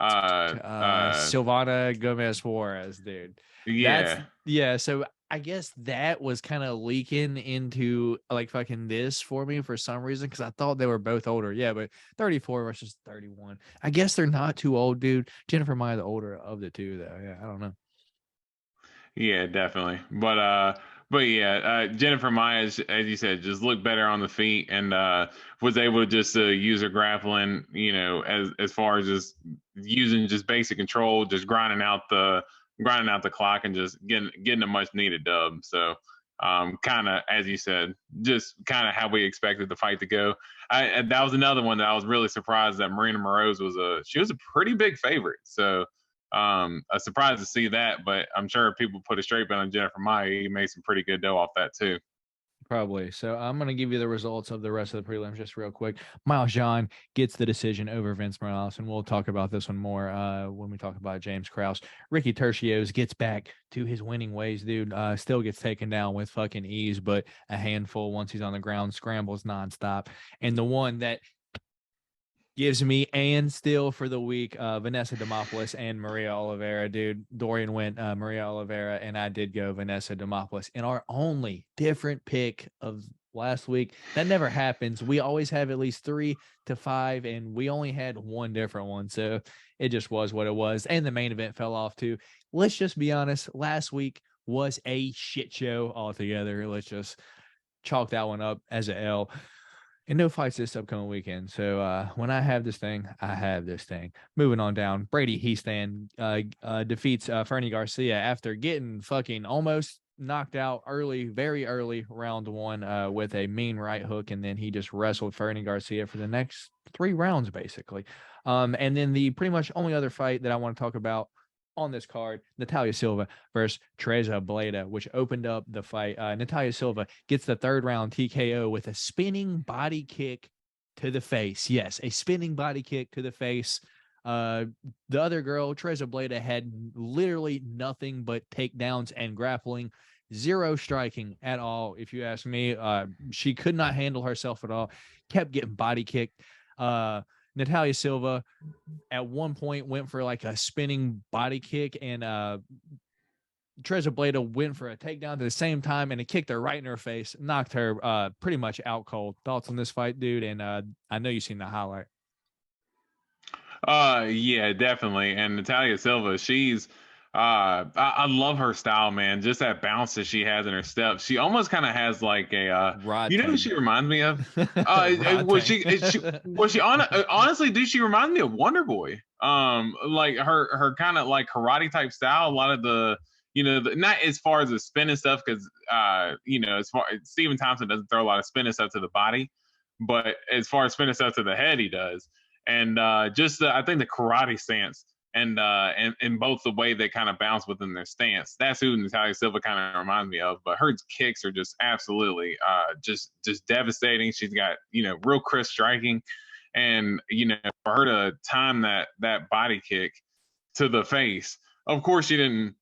uh uh Silvana Gomez Juarez, dude. That's yeah. yeah. So I guess that was kind of leaking into like fucking this for me for some reason, because I thought they were both older. Yeah, but 34 versus 31. I guess they're not too old, dude. Jennifer Maya, the older of the two, though. Yeah, I don't know. Yeah, definitely. But yeah, Jennifer Myers, as you said, just looked better on the feet, and was able to just use her grappling, as far as just using just basic control, just grinding out the clock, and just getting a much needed dub. So kind of, as you said, just kind of how we expected the fight to go. That was another one that I was really surprised that Marina Moroz was a pretty big favorite. So a surprise to see that, but I'm sure people put a straight bet on Jennifer Maia. He made some pretty good dough off that too. Probably. So I'm going to give you the results of the rest of the prelims just real quick. Miles John gets the decision over Vince Morales, and we'll talk about this one more when we talk about James Krause. Ricky Tercios gets back to his winning ways, dude. Still gets taken down with fucking ease, but a handful once he's on the ground, scrambles nonstop. And the one that gives me and still for the week, Vanessa Demopoulos and Maria Oliveira, dude. Dorian went Maria Oliveira, and I did go Vanessa Demopoulos in our only different pick of last week. That never happens. We always have at least 3 to 5, and we only had one different one. So it just was what it was. And the main event fell off too. Let's just be honest. Last week was a shit show altogether. Let's just chalk that one up as a L. And no fights this upcoming weekend. So when I have this thing, I have this thing. Moving on down, Brady Heastan defeats Fernie Garcia after getting fucking almost knocked out early, very early, round 1 with a mean right hook, and then he just wrestled Fernie Garcia for the next 3 rounds, basically. And then the pretty much only other fight that I want to talk about on this card, Natalia Silva versus Teresa Bleda, which opened up the fight. Natalia Silva gets the 3rd round TKO with a spinning body kick to the face. Yes, a spinning body kick to the face. The other girl, Teresa Bleda, had literally nothing but takedowns and grappling. Zero striking at all, if you ask me. She could not handle herself at all. Kept getting body kicked. Natalia Silva at one point went for like a spinning body kick, and Teresa Bleda went for a takedown at the same time, and it kicked her right in her face, knocked her pretty much out cold. Thoughts on this fight, dude? And I know you've seen the highlight. Yeah, definitely. And Natalia Silva, she's I love her style, man. Just that bounce that she has in her steps. She almost kind of has like a Rod you know who Tank. she reminds me of? Rod Was Tank. she honestly, dude, she reminds me of Wonder Boy. Like her kind of like karate type style, a lot of the not as far as the spin and stuff, because as far Stephen Thompson doesn't throw a lot of spin and stuff to the body, but as far as spin and stuff to the head, he does. And just I think the karate stance and both the way they kind of bounce within their stance. That's who Natalia Silva kind of reminds me of. But her kicks are just absolutely just devastating. She's got real crisp striking, and for her to time that body kick to the face. Of course, she didn't.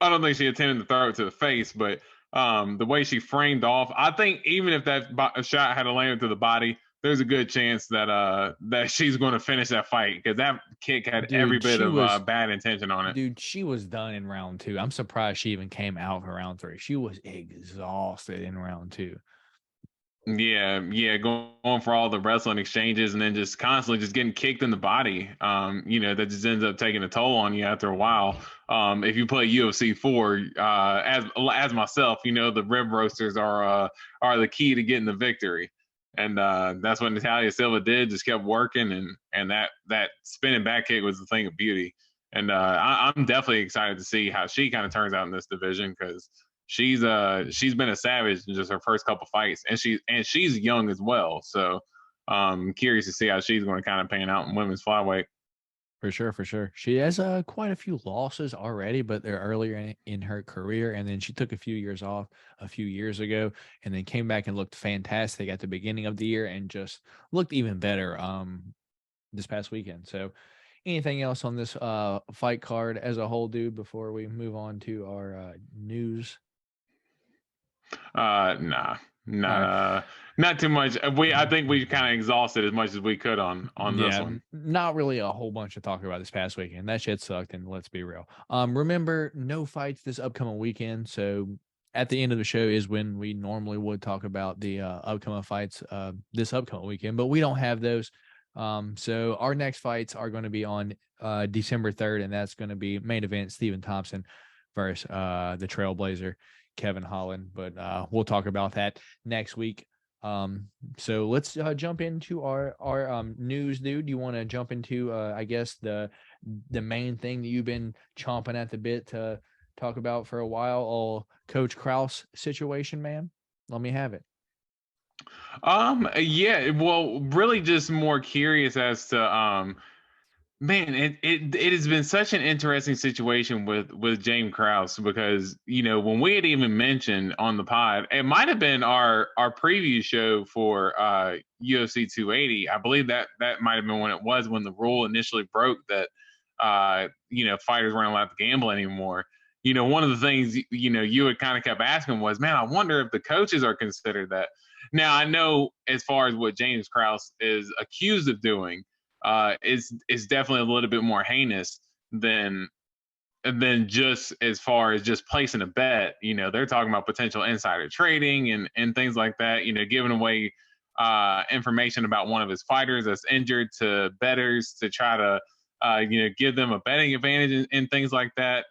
I don't think she intended to throw it to the face, but the way she framed off, I think even if that shot had landed to the body, there's a good chance that she's going to finish that fight, because that kick had every bit of bad intention on it. Dude, she was done in round 2. I'm surprised she even came out for round 3. She was exhausted in round 2. Yeah, going for all the wrestling exchanges and then just constantly just getting kicked in the body. That just ends up taking a toll on you after a while. If you play UFC 4, as myself, the rib roasters are the key to getting the victory. And that's what Natalia Silva did, just kept working, and that spinning back kick was the thing of beauty. And I'm definitely excited to see how she kind of turns out in this division, because she's been a savage in just her first couple fights, and she's young as well. So curious to see how she's going to kind of pan out in women's flyweight. For sure. She has quite a few losses already, but they're earlier in her career. And then she took a few years off a few years ago, and then came back and looked fantastic at the beginning of the year, and just looked even better this past weekend. So anything else on this fight card as a whole, dude, before we move on to our news? Nah. Not too much. I think we kind of exhausted as much as we could on this one. Not really a whole bunch to talk about this past weekend. That shit sucked, and let's be real. Remember, no fights this upcoming weekend. So at the end of the show is when we normally would talk about the upcoming fights this upcoming weekend, but we don't have those. So our next fights are going to be on December 3rd, and that's going to be main event Stephen Thompson versus the Trailblazer Kevin Holland, but we'll talk about that next week. So let's jump into our news, dude. You want to jump into I guess the main thing that you've been chomping at the bit to talk about for a while, or Coach Krause situation, man? Let me have it. Yeah, well, really just more curious as to man, it has been such an interesting situation with James Krause, because when we had even mentioned on the pod, it might have been our preview show for UFC 280. I believe that might have been when it was, when the rule initially broke that fighters weren't allowed to gamble anymore. One of the things you had kind of kept asking was, man, I wonder if the coaches are considered that. Now, I know as far as what James Krause is accused of doing, is definitely a little bit more heinous than just as far as just placing a bet. They're talking about potential insider trading and things like that, giving away information about one of his fighters that's injured to bettors to try to give them a betting advantage and things like that.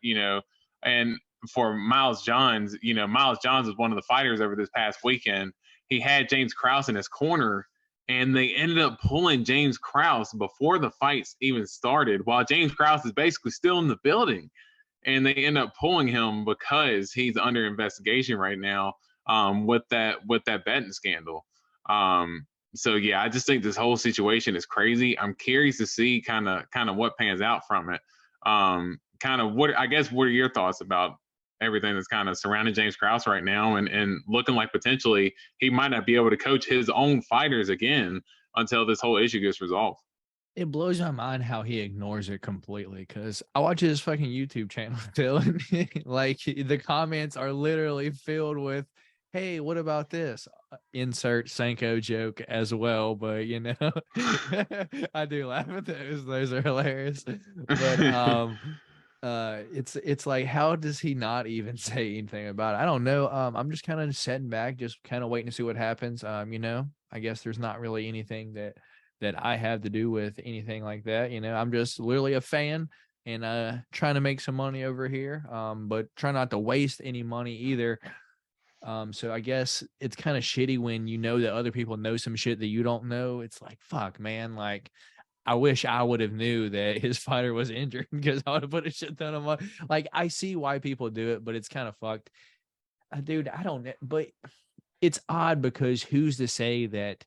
And for Miles Johns, Miles Johns was one of the fighters over this past weekend. He had James Krause in his corner, and they ended up pulling James Krause before the fights even started, while James Krause is basically still in the building. And they end up pulling him because he's under investigation right now with that betting scandal. So yeah, I just think this whole situation is crazy. I'm curious to see kind of what pans out from it. kind of what are your thoughts about everything that's kind of surrounding James Krause right now, and looking like potentially he might not be able to coach his own fighters again until this whole issue gets resolved? It blows my mind how he ignores it completely, because I watch his fucking YouTube channel still, and like the comments are literally filled with, hey, what about this? Insert Sanko joke as well, but you know, I do laugh at those. Those are hilarious. But it's like, how does he not even say anything about it? I don't know. I'm just kind of sitting back, just kind of waiting to see what happens. You know, I guess there's not really anything that I have to do with anything like that. You know, I'm just literally a fan and trying to make some money over here. But try not to waste any money either. So I guess it's kind of shitty when you know that other people know some shit that you don't know. It's like, fuck, man. Like, I wish I would have knew that his fighter was injured, because I would have put a shit ton of money. Like, I see why people do it, but it's kind of fucked. Dude, I don't know. But it's odd, because who's to say that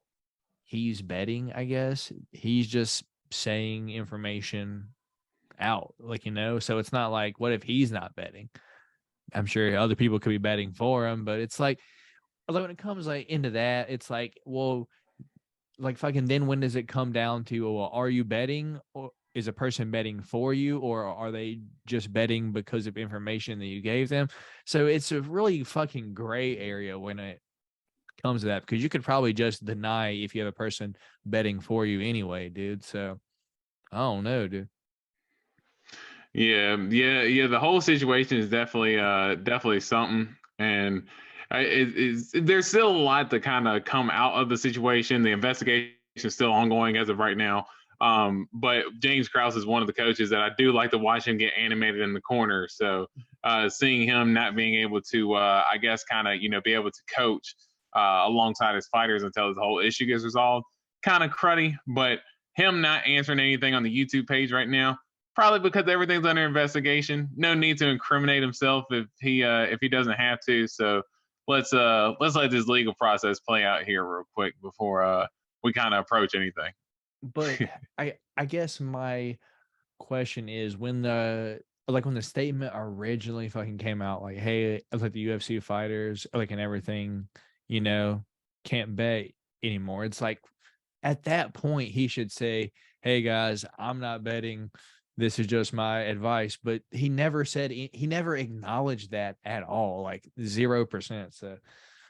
he's betting? I guess he's just saying information out, like, you know. So it's not like, what if he's not betting? I'm sure other people could be betting for him, but it's like when it comes like into that, it's like, well, like fucking, then when does it come down to, well, are you betting, or is a person betting for you, or are they just betting because of information that you gave them? So it's a really fucking gray area when it comes to that, because you could probably just deny if you have a person betting for you anyway, dude. So I don't know, dude. Yeah. The whole situation is definitely something, and there's still a lot to kind of come out of the situation. The investigation is still ongoing as of right now. But James Krause is one of the coaches that I do like to watch him get animated in the corner. So seeing him not being able to, I guess, kind of be able to coach alongside his fighters until this whole issue gets resolved, kind of cruddy. But him not answering anything on the YouTube page right now, probably because everything's under investigation. No need to incriminate himself if he doesn't have to. So let's let this legal process play out here real quick before we kind of approach anything. But I guess my question is, when the statement originally fucking came out, like, hey, like the UFC fighters, like, and everything, you know, can't bet anymore. It's like, at that point he should say, hey guys, I'm not betting. This is just my advice. But he never said, he never acknowledged that at all, like 0%. So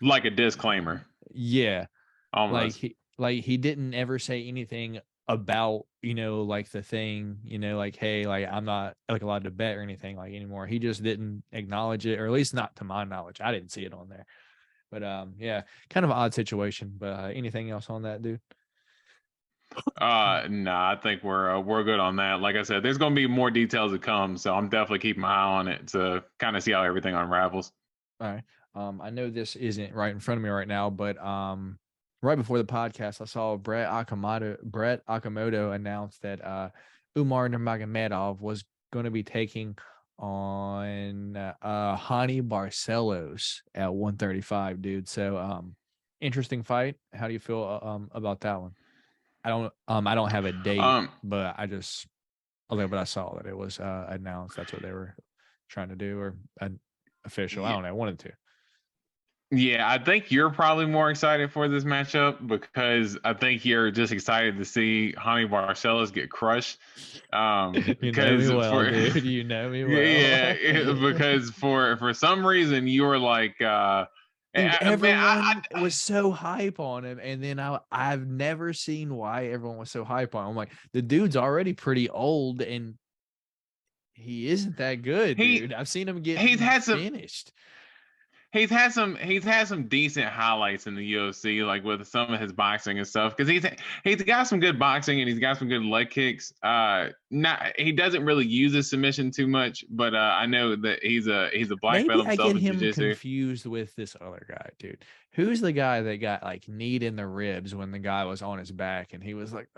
like a disclaimer. Yeah. Almost. Like he didn't ever say anything about, you know, like the thing, you know, like, hey, like, I'm not like allowed to bet or anything like anymore. He just didn't acknowledge it, or at least not to my knowledge. I didn't see it on there. But yeah, kind of an odd situation. But anything else on that, dude? No, I think we're good on that. Like I said, there's going to be more details to come, so I'm definitely keeping my eye on it to kind of see how everything unravels. All right. I know this isn't right in front of me right now, but right before the podcast, I saw Brett Okamoto announced that Umar Nurmagomedov was going to be taking on Hani Barcelos at 135, dude. So interesting fight. How do you feel about that one? I don't have a date, but I saw that it was announced. That's what they were trying to do, or official. I don't know. I wanted to. Yeah, I think you're probably more excited for this matchup because I think you're just excited to see Hani Barcelos get crushed. You know me well, dude. You know me well. Yeah, because for some reason you were like, dude, everyone was so hype on him, and then I've never seen why everyone was so hype on him. I'm like, the dude's already pretty old, and he isn't that good, dude. I've seen him get finished. He's had some decent highlights in the UFC, like with some of his boxing and stuff, because he's got some good boxing and he's got some good leg kicks. He doesn't really use his submission too much, but I know that he's a black belt himself. Maybe I get him confused with this other guy, dude. Who's the guy that got like kneed in the ribs when the guy was on his back and he was like,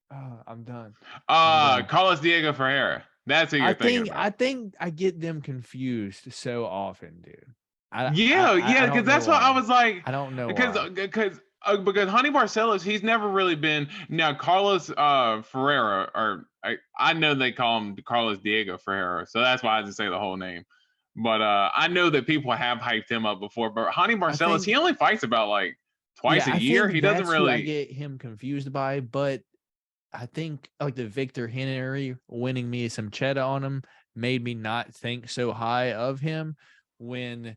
I'm done. Carlos Diego Ferreira. That's who you're thinking about. I think I get them confused so often, dude. Because that's what I was like. I don't know because Hani Barcelos, he's never really been. Now Carlos Ferreira, or I know they call him Carlos Diego Ferreira, so that's why I just say the whole name. But I know that people have hyped him up before. But Honey Barcelos, he only fights about like twice a I year. think He doesn't that's who I really. get him confused by, but I think like the Victor Henry winning me some cheddar on him made me not think so high of him when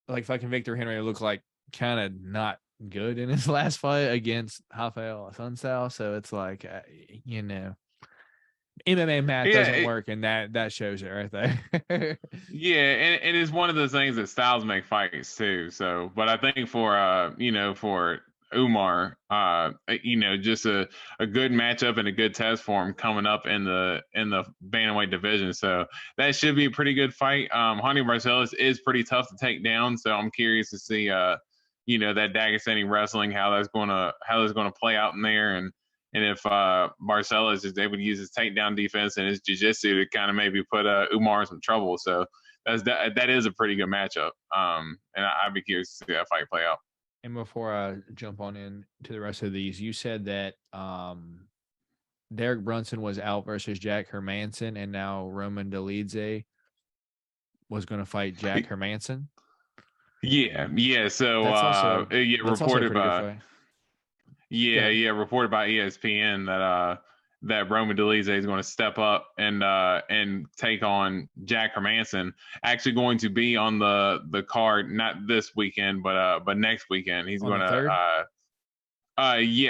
like fucking Victor Henry looked like kind of not good in his last fight against Rafael Sunsao. So it's like, you know, MMA math doesn't work, and that shows it right there. Yeah, and it's one of those things that styles make fights too. So, but I think for for Umar, just a good matchup and a good test for him coming up in the bantamweight division. So that should be a pretty good fight. Honey Barcelos is pretty tough to take down, so I'm curious to see that Dagestani wrestling, how that's gonna play out in there, and if Barcelos is able to use his takedown defense and his jiu-jitsu to kind of maybe put Umar in some trouble. So that is a pretty good matchup. And I'd be curious to see that fight play out. And before I jump on in to the rest of these, you said that Derek Brunson was out versus Jack Hermanson, and now Roman Dolidze was going to fight Jack Hermanson. Yeah. So reported by reported by ESPN that Roman Dolidze is going to step up and take on Jack Hermanson. Actually, going to be on the card not this weekend, but next weekend. He's going to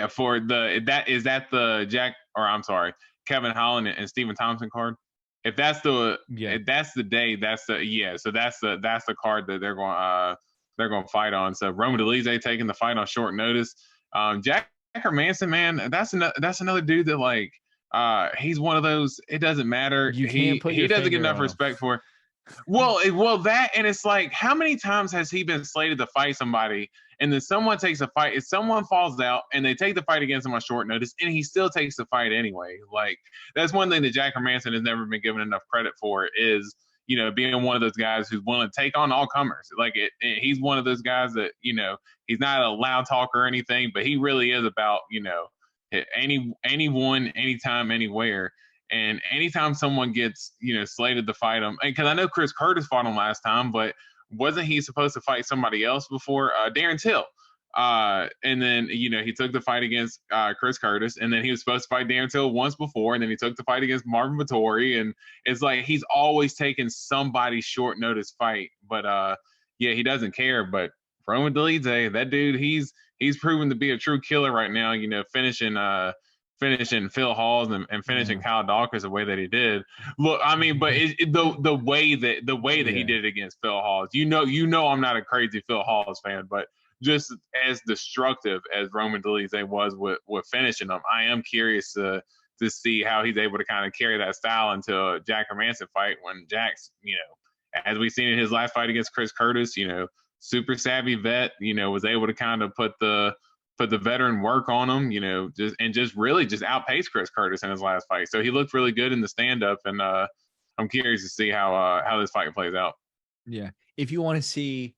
for the Jack, or I'm sorry, Kevin Holland and Stephen Thompson card. If that's the day, so that's the card that they're going to fight on. So Roman Dolidze taking the fight on short notice. Jack Hermanson, man, that's another dude that like he's one of those. It doesn't matter. He doesn't get enough respect for. Well, that, and it's like, how many times has he been slated to fight somebody, and then someone takes a fight, if someone falls out, and they take the fight against him on short notice, and he still takes the fight anyway. Like, that's one thing that Jack Hermanson has never been given enough credit for, is being one of those guys who's willing to take on all comers. Like, he's one of those guys that he's not a loud talker or anything, but he really is about anyone, anytime, anywhere. And anytime someone gets, slated to fight him, because I know Chris Curtis fought him last time, but wasn't he supposed to fight somebody else before? Darren Till. And then, he took the fight against Chris Curtis, and then he was supposed to fight Darren Till once before, and then he took the fight against Marvin Vettori. And it's like he's always taking somebody's short notice fight. But he doesn't care. But Roman Dolidze, that dude, he's proven to be a true killer right now, finishing Phil Halls and finishing Kyle Dawkins the way that he did. Look, I mean, but the way that he did it against Phil Halls, I'm not a crazy Phil Halls fan, but just as destructive as Roman Dolidze was with finishing them, I am curious to see how he's able to kind of carry that style into a Jack Hermanson fight, when Jack's, as we've seen in his last fight against Chris Curtis, super savvy vet, was able to kind of put the veteran work on him, just really outpaced Chris Curtis in his last fight. So he looked really good in the stand-up, and I'm curious to see how this fight plays out. Yeah. If you want to see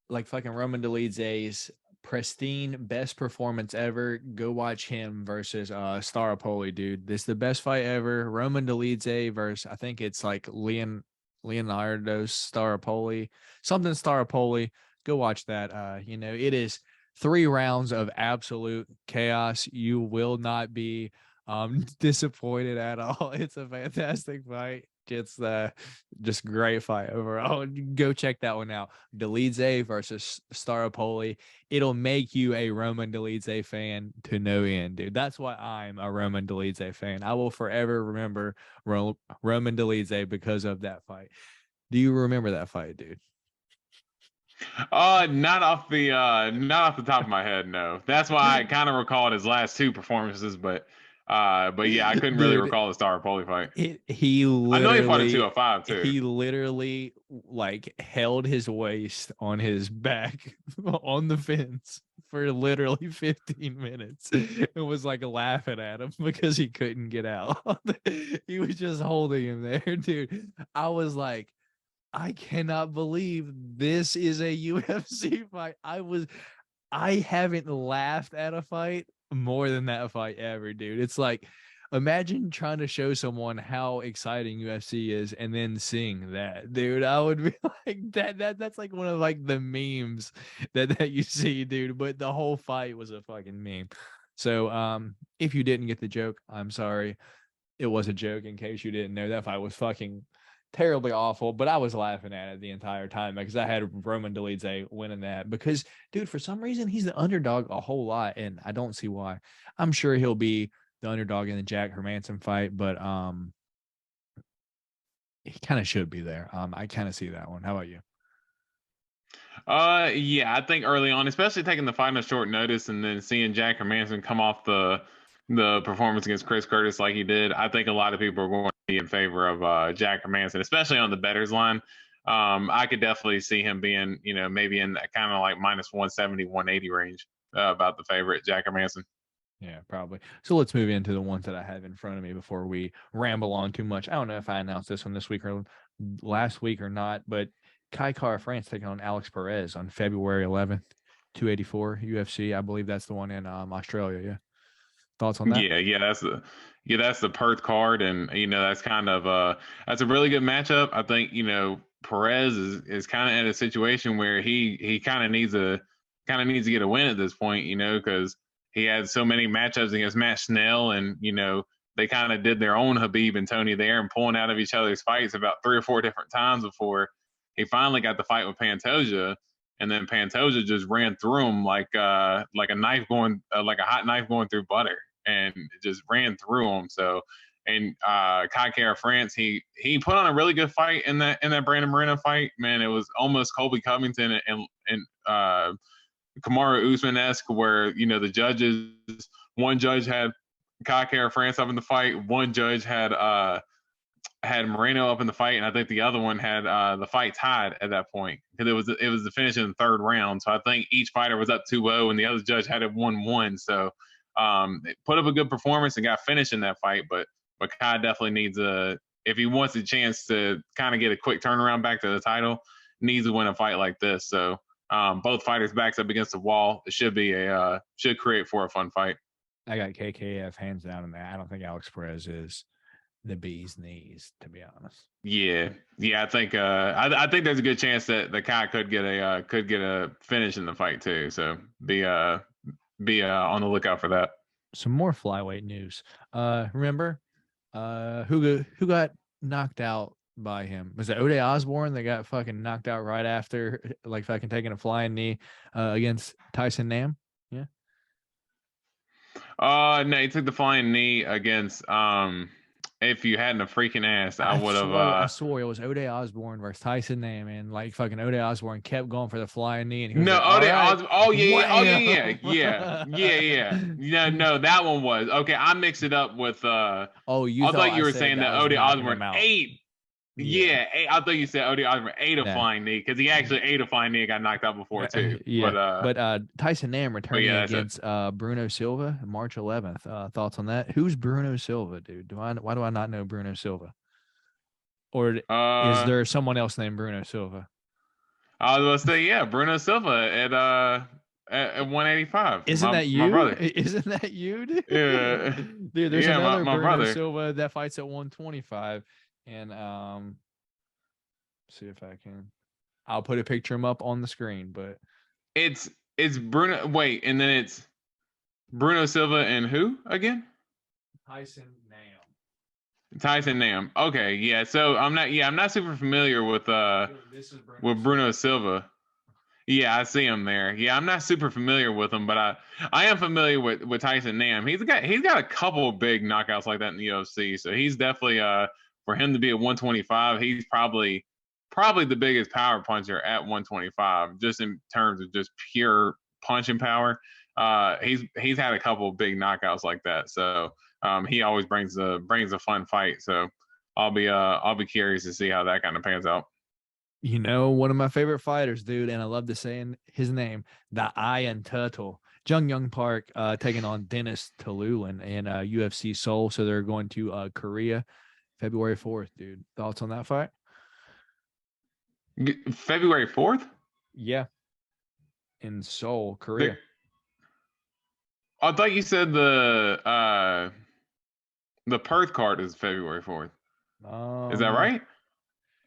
like fucking Roman Dolidze's pristine best performance ever, go watch him versus Staropoli, dude. This is the best fight ever. Roman Dolidze versus, I think it's like Leonardo Staropoli, something Staropoli. Go watch that. It is 3 rounds of absolute chaos. You will not be disappointed at all. It's a fantastic fight. It's just great fight overall. Go check that one out. Dolidze versus Staropoli. It'll make you a Roman Dolidze fan to no end, dude. That's why I'm a Roman Dolidze fan. I will forever remember Roman Dolidze because of that fight. Do you remember that fight, dude? Not off the top of my head, no. That's why I kind of recalled his last 2 performances, but yeah, I couldn't really recall the Staropoli fight. I know he fought at 205 too. He literally like held his waist on his back on the fence for literally 15 minutes. It was like laughing at him because he couldn't get out. He was just holding him there, dude. I was like, I cannot believe this is a UFC fight. I haven't laughed at a fight more than that fight ever, dude. It's like, Imagine trying to show someone how exciting UFC is and then seeing that, dude. I would be like that's like one of like the memes that you see, dude. But the whole fight was a fucking meme. So if you didn't get the joke, I'm sorry. It was a joke in case you didn't know. That fight was fucking terribly awful, but I was laughing at it the entire time because I had Roman Dolidze winning that because, dude, for some reason he's the underdog a whole lot, and I don't see why. I'm sure he'll be the underdog in the Jack Hermanson fight, but he kind of should be there. I kind of see that one. How about you? Yeah, I think early on, especially taking the fight on short notice and then seeing Jack Hermanson come off the performance against Chris Curtis like he did, I think a lot of people are going to be in favor of Jack Hermanson, especially on the bettors line. I could definitely see him being, maybe in that kind of like minus 170, 180 range, about the favorite, Jack Hermanson. Yeah, probably. So let's move into the ones that I have in front of me before we ramble on too much. I don't know if I announced this one this week or last week or not, but Kai Kara France taking on Alex Perez on February 11th, 284 UFC. I believe that's the one in Australia. Yeah. Thoughts on that? Yeah, that's the Perth card, and that's kind of that's a really good matchup. I think Perez is kind of in a situation where he kind of needs to get a win at this point, because he had so many matchups against Matt Snell, and they kind of did their own Habib and Tony there and pulling out of each other's fights about 3 or 4 different times before he finally got the fight with Pantoja. And then Pantoja just ran through him like a knife going like a hot knife going through butter, and just ran through him. So, and Kai Kara France, he put on a really good fight in that Brandon Moreno fight. Man, it was almost Colby Covington and Kamaru Usman-esque, where the judges, one judge had Kai Kara France up in the fight, one judge had Moreno up in the fight, and I think the other one had the fight tied at that point because it was the finish in the third round. So I think each fighter was up 2-0, and the other judge had it 1-1. So they put up a good performance and got finished in that fight. But Kai definitely needs if he wants a chance to kind of get a quick turnaround back to the title, needs to win a fight like this. So both fighters backs up against the wall. It should create for a fun fight. I got KKF hands down in that. I don't think Alex Perez is the bee's knees, to be honest. Yeah. I think I think there's a good chance that the Kai could get a finish in the fight too. So be on the lookout for that. Some more flyweight news. Remember who got knocked out by him? Was it Ode Osborne that got fucking knocked out right after, like fucking taking a flying knee against Tyson Nam? Yeah. No, he took the flying knee against if you hadn't a freaking asked, I would have. I swore it was Ode Osborne versus Tyson Nam, and like fucking Ode Osborne kept going for the flying knee, and he was no, like, Ode right, Osborne. Oh yeah. No, that one was okay. I mixed it up with. Oh, I thought you were saying that Ode Osborne ate. Yeah, I thought you said Ode Osborne ate a flying knee because he actually ate a flying knee and got knocked out before too. Yeah, but Tyson Nam returning against Bruno Silva March 11th. Thoughts on that? Who's Bruno Silva, dude? Why do I not know Bruno Silva? Or is there someone else named Bruno Silva? I was going to say, yeah, Bruno Silva at 185. Isn't that you? My brother. Isn't that you, dude? Yeah. Dude, there's another my Bruno brother. Silva that fights at 125. And see if I can. I'll put a picture of him up on the screen, but it's Bruno. Wait, and then it's Bruno Silva and who again? Tyson Nam. Okay, yeah. So I'm not super familiar with Bruno Silva. Yeah, I see him there. Yeah, I'm not super familiar with him, but I am familiar with Tyson Nam. He's got a couple of big knockouts like that in the UFC. So he's definitely for him to be at 125, he's probably the biggest power puncher at 125, just in terms of just pure punching power. He's had a couple of big knockouts like that. So he always brings a fun fight. So I'll be curious to see how that kind of pans out. One of my favorite fighters, dude, and I love to say his name, the Iron Turtle. Jung Young Park taking on Dennis Talulin in UFC Seoul. So they're going to Korea February 4th, dude. Thoughts on that fight? February 4th? Yeah. In Seoul, Korea. I thought you said the The Perth card is February 4th. Is that Um, right?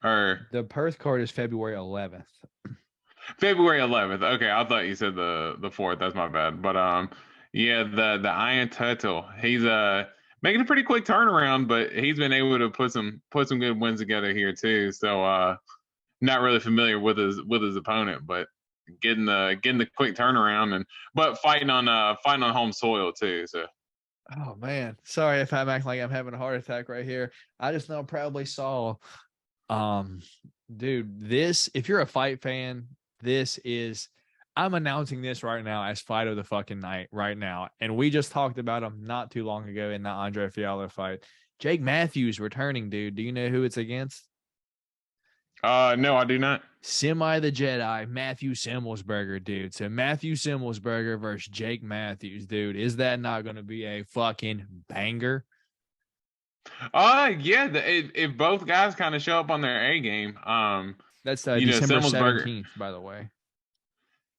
Or the Perth card is February 11th. February 11th. Okay, I thought you said the 4th. That's my bad. But yeah, the Iron Turtle. He's making a pretty quick turnaround, but he's been able to put some good wins together here too. So not really familiar with his opponent, but getting the quick turnaround and but fighting on home soil too. So Oh man, sorry if I'm acting like I'm having a heart attack right here. I just know probably saw, um, dude. This, if you're a fight fan, this is. I'm announcing this right now as fight of the fucking night right now, and we just talked about him not too long ago in the Andre Fiallo fight. Jake Matthews returning, dude. Do you know who it's against? no, I do not. Semi the Jedi, Matthew Simmelsberger, dude. So Matthew Simmelsberger versus Jake Matthews, dude. Is that not going to be a fucking banger? Yeah, if both guys kind of show up on their A game, That's December Simmelsberger. 17th, by the way.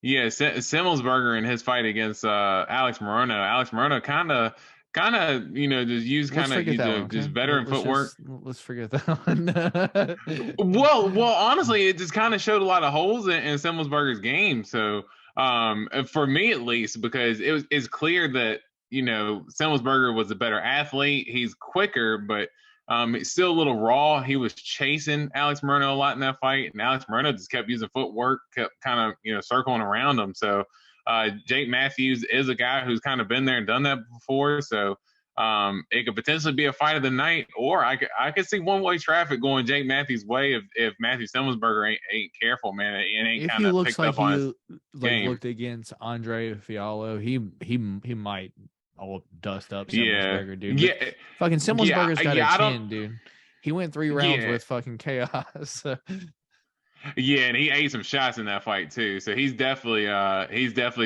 Yeah, Simmelsberger in his fight against Alex Morono. Alex Morono kind of just used Let's forget that one, just okay? veteran footwork. Let's forget that one. Well, honestly, it just kind of showed a lot of holes in Simmelsberger's game. So, for me at least, because it's clear that Simmelsberger was a better athlete. He's quicker, but it's still a little raw. He was chasing Alex Morono a lot in that fight, and Alex Morono just kept using footwork, kept kind of circling around him. So, Jake Matthews is a guy who's kind of been there and done that before. So. It could potentially be a fight of the night, or I could see one way traffic going Jake Matthews' way if Matthew Simmelsberger ain't careful, man, and ain't If kind he of looks picked like up on his he game. looked against Andre Fiallo, he might dust up Yeah, Simmelsberger, dude. yeah, Fucking Simmelsberger's got yeah. a chin, dude. He went 3 rounds Yeah, with fucking chaos. yeah, and he ate some shots in that fight too. So he's definitely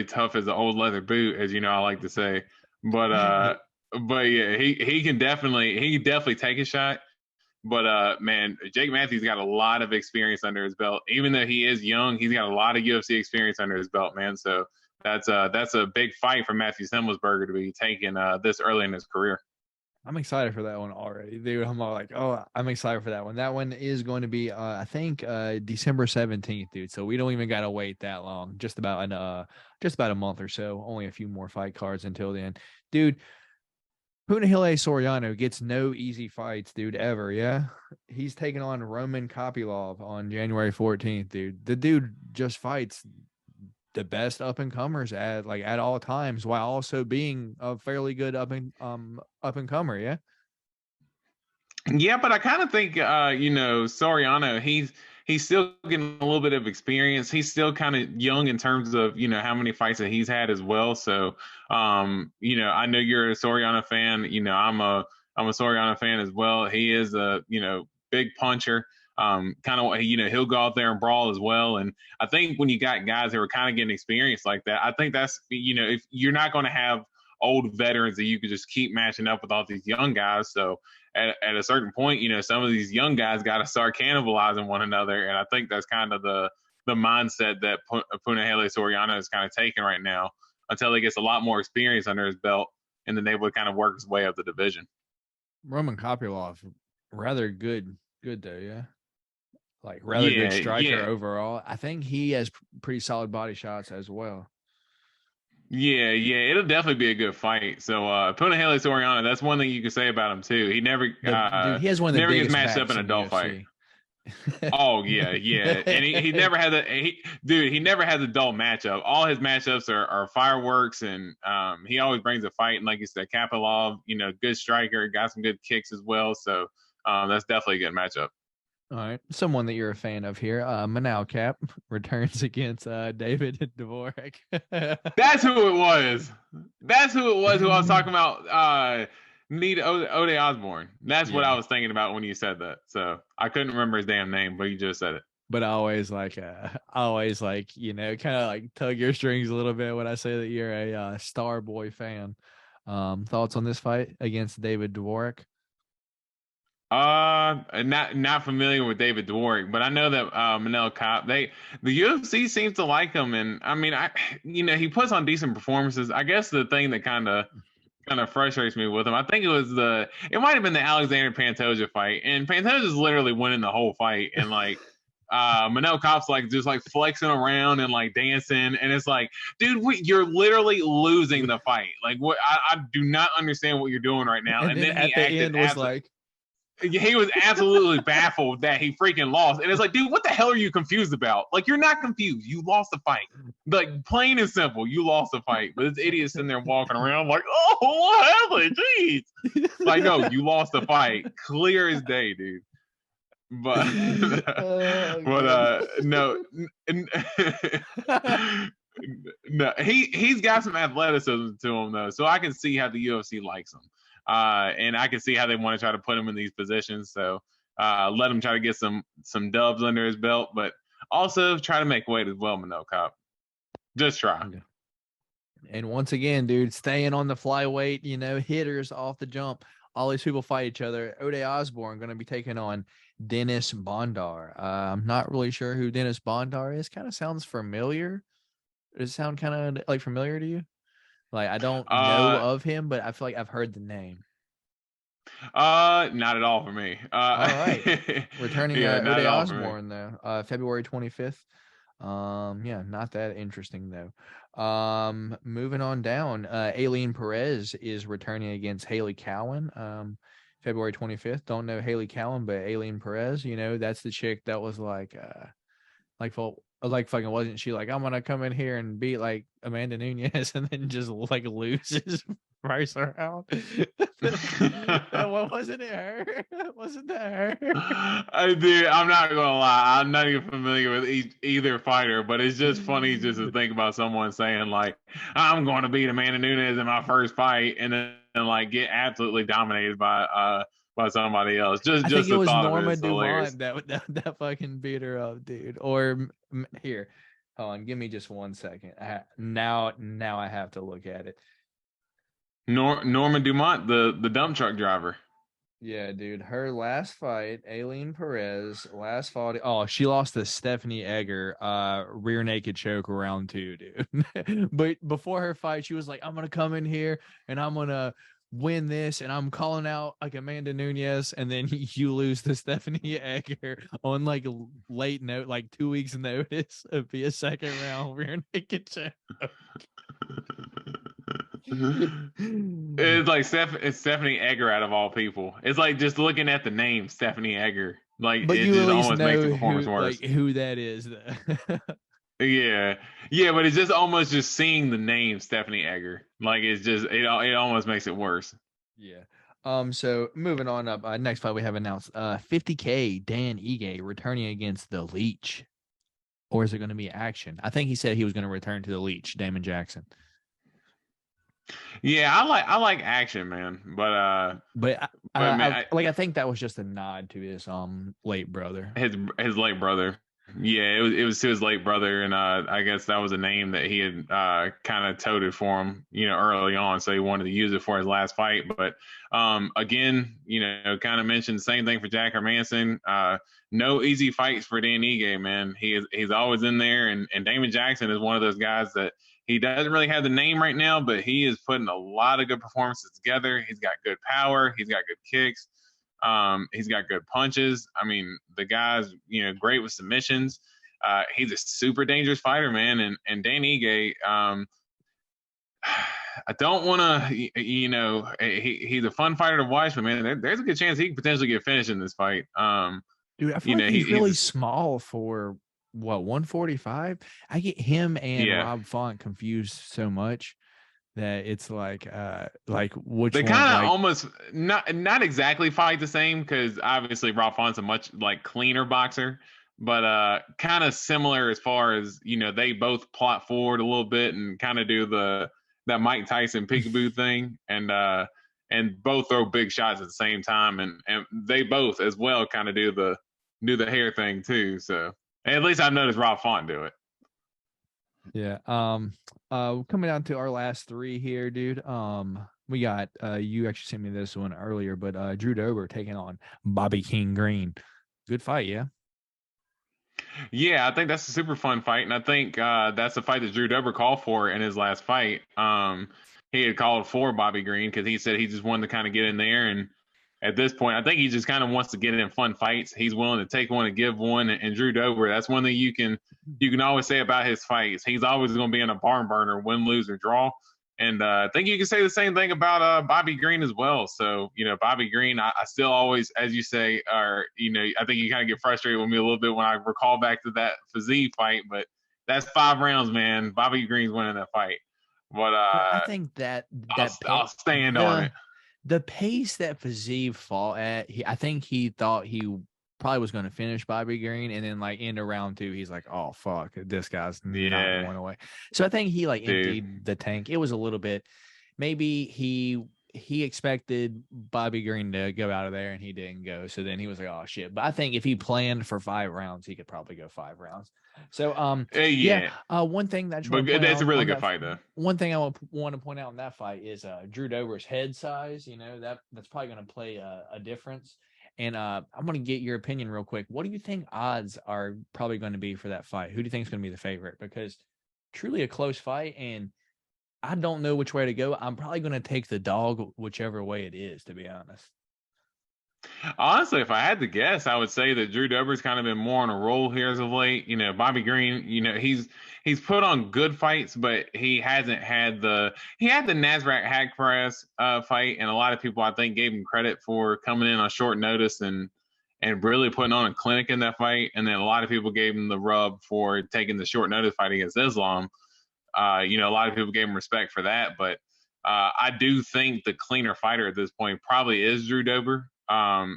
tough as an old leather boot, as I like to say. But yeah, he can definitely take a shot. But man, Jake Matthews got a lot of experience under his belt. Even though he is young, he's got a lot of UFC experience under his belt, man. So that's a big fight for Matthew Simmelsberger to be taking this early in his career. I'm excited for that one already, dude. I'm all like, oh, I'm excited for that one. That one is going to be, I think, December 17th, dude. So we don't even gotta wait that long. Just about a month or so. Only a few more fight cards until then, dude. Punahele Soriano gets no easy fights, dude, ever. Yeah. He's taking on Roman Kopylov on January 14th, dude. The dude just fights the best up and comers at all times while also being a fairly good up and comer. Yeah. Yeah, but I kind of think Soriano, he's still getting a little bit of experience. He's still kind of young in terms of how many fights that he's had as well. So I know you're a Soriano fan. I'm a Soriano fan as well. He is a big puncher. Kind of he'll go out there and brawl as well. And I think when you got guys that are kind of getting experience like that, I think that's if you're not going to have old veterans that you could just keep matching up with all these young guys. So at a certain point, some of these young guys got to start cannibalizing one another. And I think that's kind of the mindset that Punahele Soriano is kind of taking right now until he gets a lot more experience under his belt and then able to kind of work his way up the division. Roman Kopylov, rather good though. Yeah. Like rather good striker overall. I think he has pretty solid body shots as well. Yeah, it'll definitely be a good fight. So Punahele Soriano, that's one thing you can say about him too. He never dude, he has one of the never biggest gets matched up in a adult fight. Oh yeah, and he never had he never has a dull matchup. All his matchups are fireworks, and he always brings a fight. And like you said, Kopylov, good striker, got some good kicks as well. So that's definitely a good matchup. All right. Someone that you're a fan of here, Manal Cap returns against David Dvorak. That's who it was. That's who it was who I was talking about. Need Ode Osborne. That's what I was thinking about when you said that. So I couldn't remember his damn name, but you just said it. But I always like, kind of like tug your strings a little bit when I say that you're a Star Boy fan. Thoughts on this fight against David Dvorak? Not familiar with David Dvorak, but I know that Manel Kape, the UFC seems to like him, and I mean, he puts on decent performances. I guess the thing that kind of kind of frustrates me with him. I think it might have been the Alexander Pantoja fight, and Pantoja's literally winning the whole fight, and like Manel Kape's like just like flexing around and like dancing, and it's like, dude, you're literally losing the fight. Like, what? I do not understand what you're doing right now. And then he at the acted end was like, he was absolutely baffled that he freaking lost. And it's like, dude, what the hell are you confused about? Like, you're not confused. You lost the fight. Like, plain and simple, you lost the fight. But this idiot's sitting there walking around like, oh, what happened? Jeez. Like, no, you lost the fight. Clear as day, dude. But no. No, he's got some athleticism to him though, so I can see how the UFC likes him. And I can see how they want to try to put him in these positions. So let him try to get some dubs under his belt, but also try to make weight as well, Manel Kape. Just try. And once again, dude, staying on the flyweight, hitters off the jump. All these people fight each other. Ode Osborne going to be taking on Dennis Bondar. I'm not really sure who Dennis Bondar is. Kind of sounds familiar. Does it sound kind of like familiar to you? Like, I don't know of him, but I feel like I've heard the name. Not at all for me. All right. Returning Ode Osborne, though, February 25th. Yeah, not that interesting, though. Moving on down, Aileen Perez is returning against Haley Cowan, February 25th. Don't know Haley Cowan, but Aileen Perez, that's the chick that was like fucking, wasn't she like, I'm gonna come in here and beat like Amanda Nunes and then just like loses first round? What, wasn't it her? Wasn't that her? I'm not gonna lie, I'm not even familiar with either fighter, but it's just funny just to think about someone saying like, I'm going to beat Amanda Nunes in my first fight, and then like get absolutely dominated by somebody else. I think it was Norma Dumont that fucking beat her up, dude. Or here, hold on, give me just 1 second. Now I have to look at it. Norma Dumont, the dump truck driver. Yeah, dude. Her last fight, Aileen Perez, last fight. Oh, she lost to Stephanie Egger, rear naked choke round 2, dude. But before her fight, she was like, I'm gonna come in here and I'm gonna win this, and I'm calling out like Amanda Nunes, and then you lose to Stephanie Egger on like late note, like 2 weeks notice of be a second round rear naked choke. It's like it's Stephanie Egger out of all people. It's like just looking at the name Stephanie Egger, like, but it you just at least almost know makes the performance worse. Like who that is, though. Yeah, but it's just almost just seeing the name Stephanie Egger, like it's just it almost makes it worse. Yeah. So moving on up, next fight we have announced, 50K Dan Ige returning against the Leech, or is it going to be action? I think he said he was going to return to the Leech, Damon Jackson. Yeah, I like action, man, but I think that was just a nod to his late brother. His late brother. Yeah, it was to his late brother, and I guess that was a name that he had kind of toted for him, early on, so he wanted to use it for his last fight. But again, kind of mentioned the same thing for Jack Hermanson. No easy fights for Dan Ige, man. He's always in there, and Damon Jackson is one of those guys that he doesn't really have the name right now, but he is putting a lot of good performances together. He's got good power. He's got good kicks. He's got good punches. I mean, the guy's, great with submissions. He's a super dangerous fighter, man. And Dan Ige, I don't want to, he's a fun fighter to watch, but man, there's a good chance he could potentially get finished in this fight. Dude, I feel like he's really small for 145. I get him and Rob Font confused so much that it's like which they kind of almost not exactly fight the same, because obviously Rob Font's a much like cleaner boxer, but kind of similar as far as they both plot forward a little bit and kind of do that Mike Tyson peekaboo thing, and both throw big shots at the same time, and they both as well kind of do the hair thing too. So at least I've noticed Rob Font do it. Yeah. Coming down to our last 3 here, dude. We got you actually sent me this one earlier, but Drew Dober taking on Bobby King Green. Good fight, yeah. Yeah, I think that's a super fun fight, and I think that's the fight that Drew Dober called for in his last fight. he had called for Bobby Green because he said he just wanted to kind of get in there. And at this point, I think he just kind of wants to get in fun fights. He's willing to take one and give one. And Drew Dober, that's one thing you can always say about his fights. He's always going to be in a barn burner, win, lose, or draw. And I think you can say the same thing about Bobby Green as well. So, Bobby Green, I still always, as you say, I think you kind of get frustrated with me a little bit when I recall back to that Fiziev fight, but that's 5 rounds, man. Bobby Green's winning that fight. But I think that I'll stand on it. The pace that Fiziev fought at, I think he thought he probably was going to finish Bobby Green, and then like into round 2, he's like, "Oh fuck, this guy's not going away." So I think he emptied the tank. It was a little bit, maybe he expected Bobby Green to go out of there, and he didn't go. So then he was like, "Oh shit!" But I think if he planned for 5 rounds, he could probably go 5 rounds. So one thing that that's a really good fight though. One thing I want to point out in that fight is Drew Dober's head size. That's probably going to play a difference. And I'm going to get your opinion real quick. What do you think odds are probably going to be for that fight? Who do you think is going to be the favorite? Because truly a close fight, and I don't know which way to go. I'm probably going to take the dog whichever way it is, to be honest. Honestly, if I had to guess, I would say that Drew Dober's kind of been more on a roll here as of late. Bobby Green, he's put on good fights, but he hasn't had he had the Nasrat Haqparast fight, and a lot of people I think gave him credit for coming in on short notice and really putting on a clinic in that fight. And then a lot of people gave him the rub for taking the short notice fight against Islam. A lot of people gave him respect for that, but I do think the cleaner fighter at this point probably is Drew Dober. Now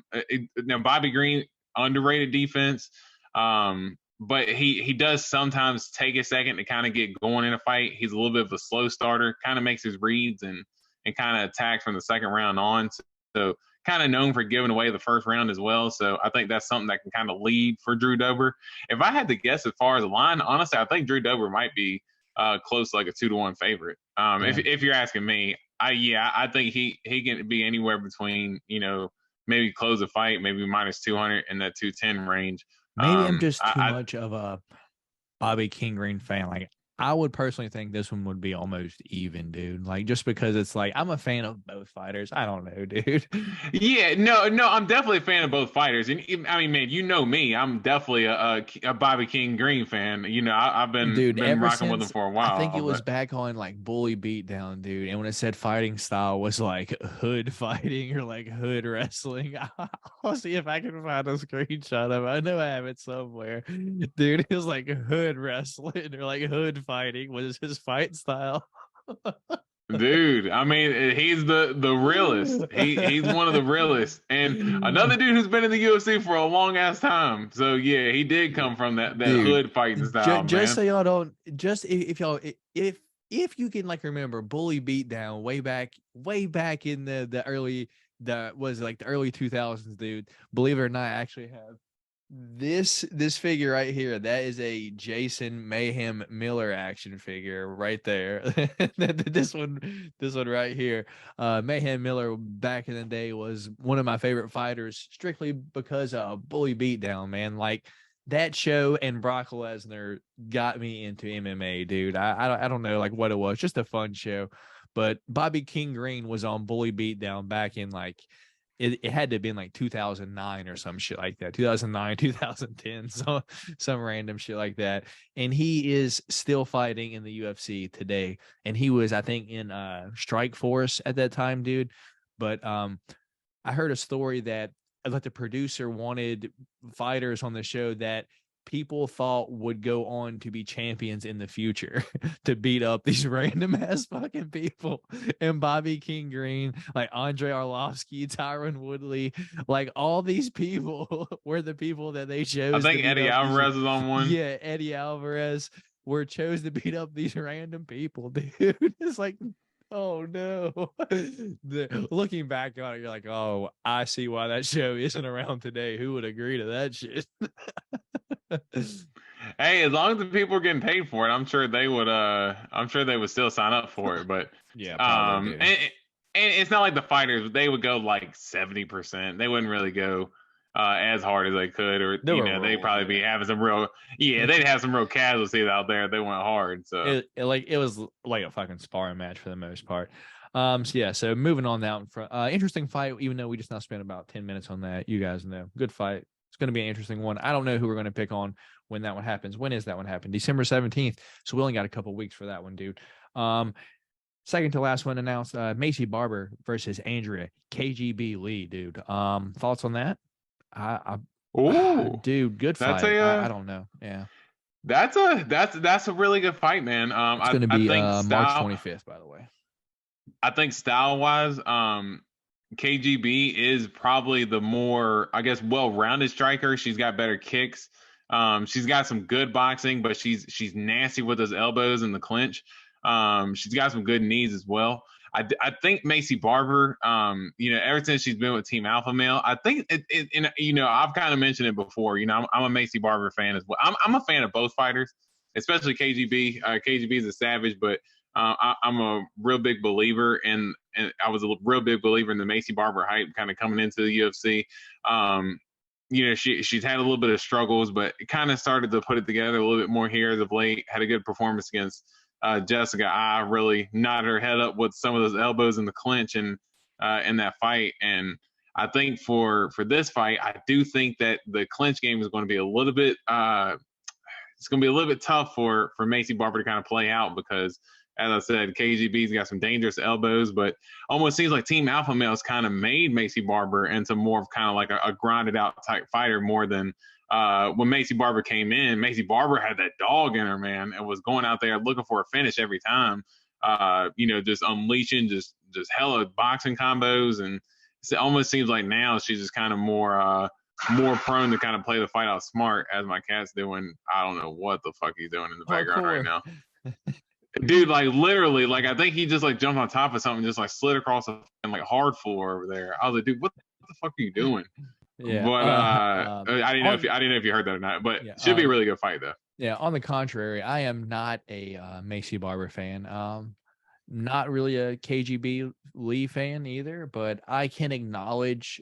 Bobby Green, underrated defense, but he does sometimes take a second to kind of get going in a fight. He's a little bit of a slow starter, kind of makes his reads and kind of attacks from the second round on. So kind of known for giving away the first round as well. So I think that's something that can kind of lead for Drew Dober. If I had to guess as far as the line, honestly, I think Drew Dober might be close to like a 2-1 favorite. If you're asking me, I think he can be anywhere between, maybe close a fight, maybe minus 200 in that 210 range. Maybe I'm just too much of a Bobby King Green fan. Like, I would personally think this one would be almost even, dude. Like, just because it's like, I'm a fan of both fighters. I don't know, dude. Yeah, no, I'm definitely a fan of both fighters. And I mean, man, you know me. I'm definitely a Bobby King Green fan. I've been rocking with him for a while. I think it was back on like Bully Beatdown, dude. And when it said fighting style was like hood fighting or like hood wrestling, I'll see if I can find a screenshot of it. I know I have it somewhere, dude. It was like hood wrestling or like hood fighting was his fight style. Dude, I mean, he's the realest. He's one of the realest. And another dude who's been in the UFC for a long ass time. So yeah, he did come from that dude, hood fighting style. Just so y'all don't, just if y'all if you can like remember Bully Beatdown way back in the early the 2000s, dude. Believe it or not, I actually have this figure right here. That is a Jason Mayhem Miller action figure right there. this one right here. Mayhem Miller back in the day was one of my favorite fighters, strictly because of Bully Beatdown, man. Like, that show and Brock Lesnar got me into MMA, dude. I don't know like what it was, just a fun show. But Bobby King Green was on Bully Beatdown back in like it had to have been like 2009 or some shit like that. 2009, 2010, so some random shit like that. And he is still fighting in the UFC today. And he was, I think, in Strike Force at that time, dude. But I heard a story that the producer wanted fighters on the show that people thought would go on to be champions in the future to beat up these random ass fucking people. And Bobby King Green, like Andre Arlovsky, Tyron Woodley, like all these people were the people that they chose. I think Eddie Alvarez is on one. Yeah, Eddie Alvarez were chose to beat up these random people, dude. It's like, oh no. Looking back on it, you're like, oh, I see why that show isn't around today. Who would agree to that shit? Hey, as long as the people are getting paid for it, I'm sure they would still sign up for it. But yeah, probably and it's not like the fighters, they would go like 70%. They wouldn't really go as hard as they could, or They were they'd probably rolling, be yeah. having some real, they'd have some real casualties out there if they went hard. So It was like a fucking sparring match for the most part. So yeah, so moving on down from interesting fight, even though we just now spent about 10 minutes on that. You guys know, good fight. It's going to be an interesting one. I don't know who we're going to pick on when that one happens. When is that one happen? December 17th. So we only got a couple weeks for that one, dude. Second to last one announced, Macy Barber versus Andrea KGB Lee, dude. Thoughts on that? ooh, Dude, good that's fight. a I don't know. Yeah. that's a really good fight, man. It's going to I be think March style 25th, by the way. I think style wise, KGB is probably the more, I guess, well-rounded striker. She's got better kicks. She's got some good boxing, but she's nasty with those elbows in the clinch. She's got some good knees as well. I think Macy Barber, ever since she's been with Team Alpha Male, I think I've kind of mentioned it before. I'm a Macy Barber fan as well. I'm a fan of both fighters, especially KGB. KGB is a savage, but I'm a real big believer and I was a real big believer in the Macy Barber hype kind of coming into the UFC. She's had a little bit of struggles, but it kind of started to put it together a little bit more here as of late. Had a good performance against Jessica. I really nodded her head up with some of those elbows in the clinch and in that fight. And I think for this fight, I do think that the clinch game is going to be a little bit it's going to be a little bit tough for Macy Barber to kind of play out because, as I said, KGB's got some dangerous elbows, but almost seems like Team Alpha Male's kind of made Macy Barber into more of kind of like a grinded out type fighter more than when Macy Barber came in. Macy Barber had that dog in her, man, and was going out there looking for a finish every time. Just unleashing just hella boxing combos, and it almost seems like now she's just kind of more prone to kind of play the fight out smart, as my cat's doing. I don't know what the fuck he's doing in the background right now. Dude, like literally, like I think he just like jumped on top of something, just like slid across the like hard floor over there. I was like, dude, what the fuck are you doing? Yeah. But I didn't know if you heard that or not. But Yeah, should be a really good fight though. yeah. On the contrary, I am not a Macy Barber fan. Not really a KGB Lee fan either, but I can acknowledge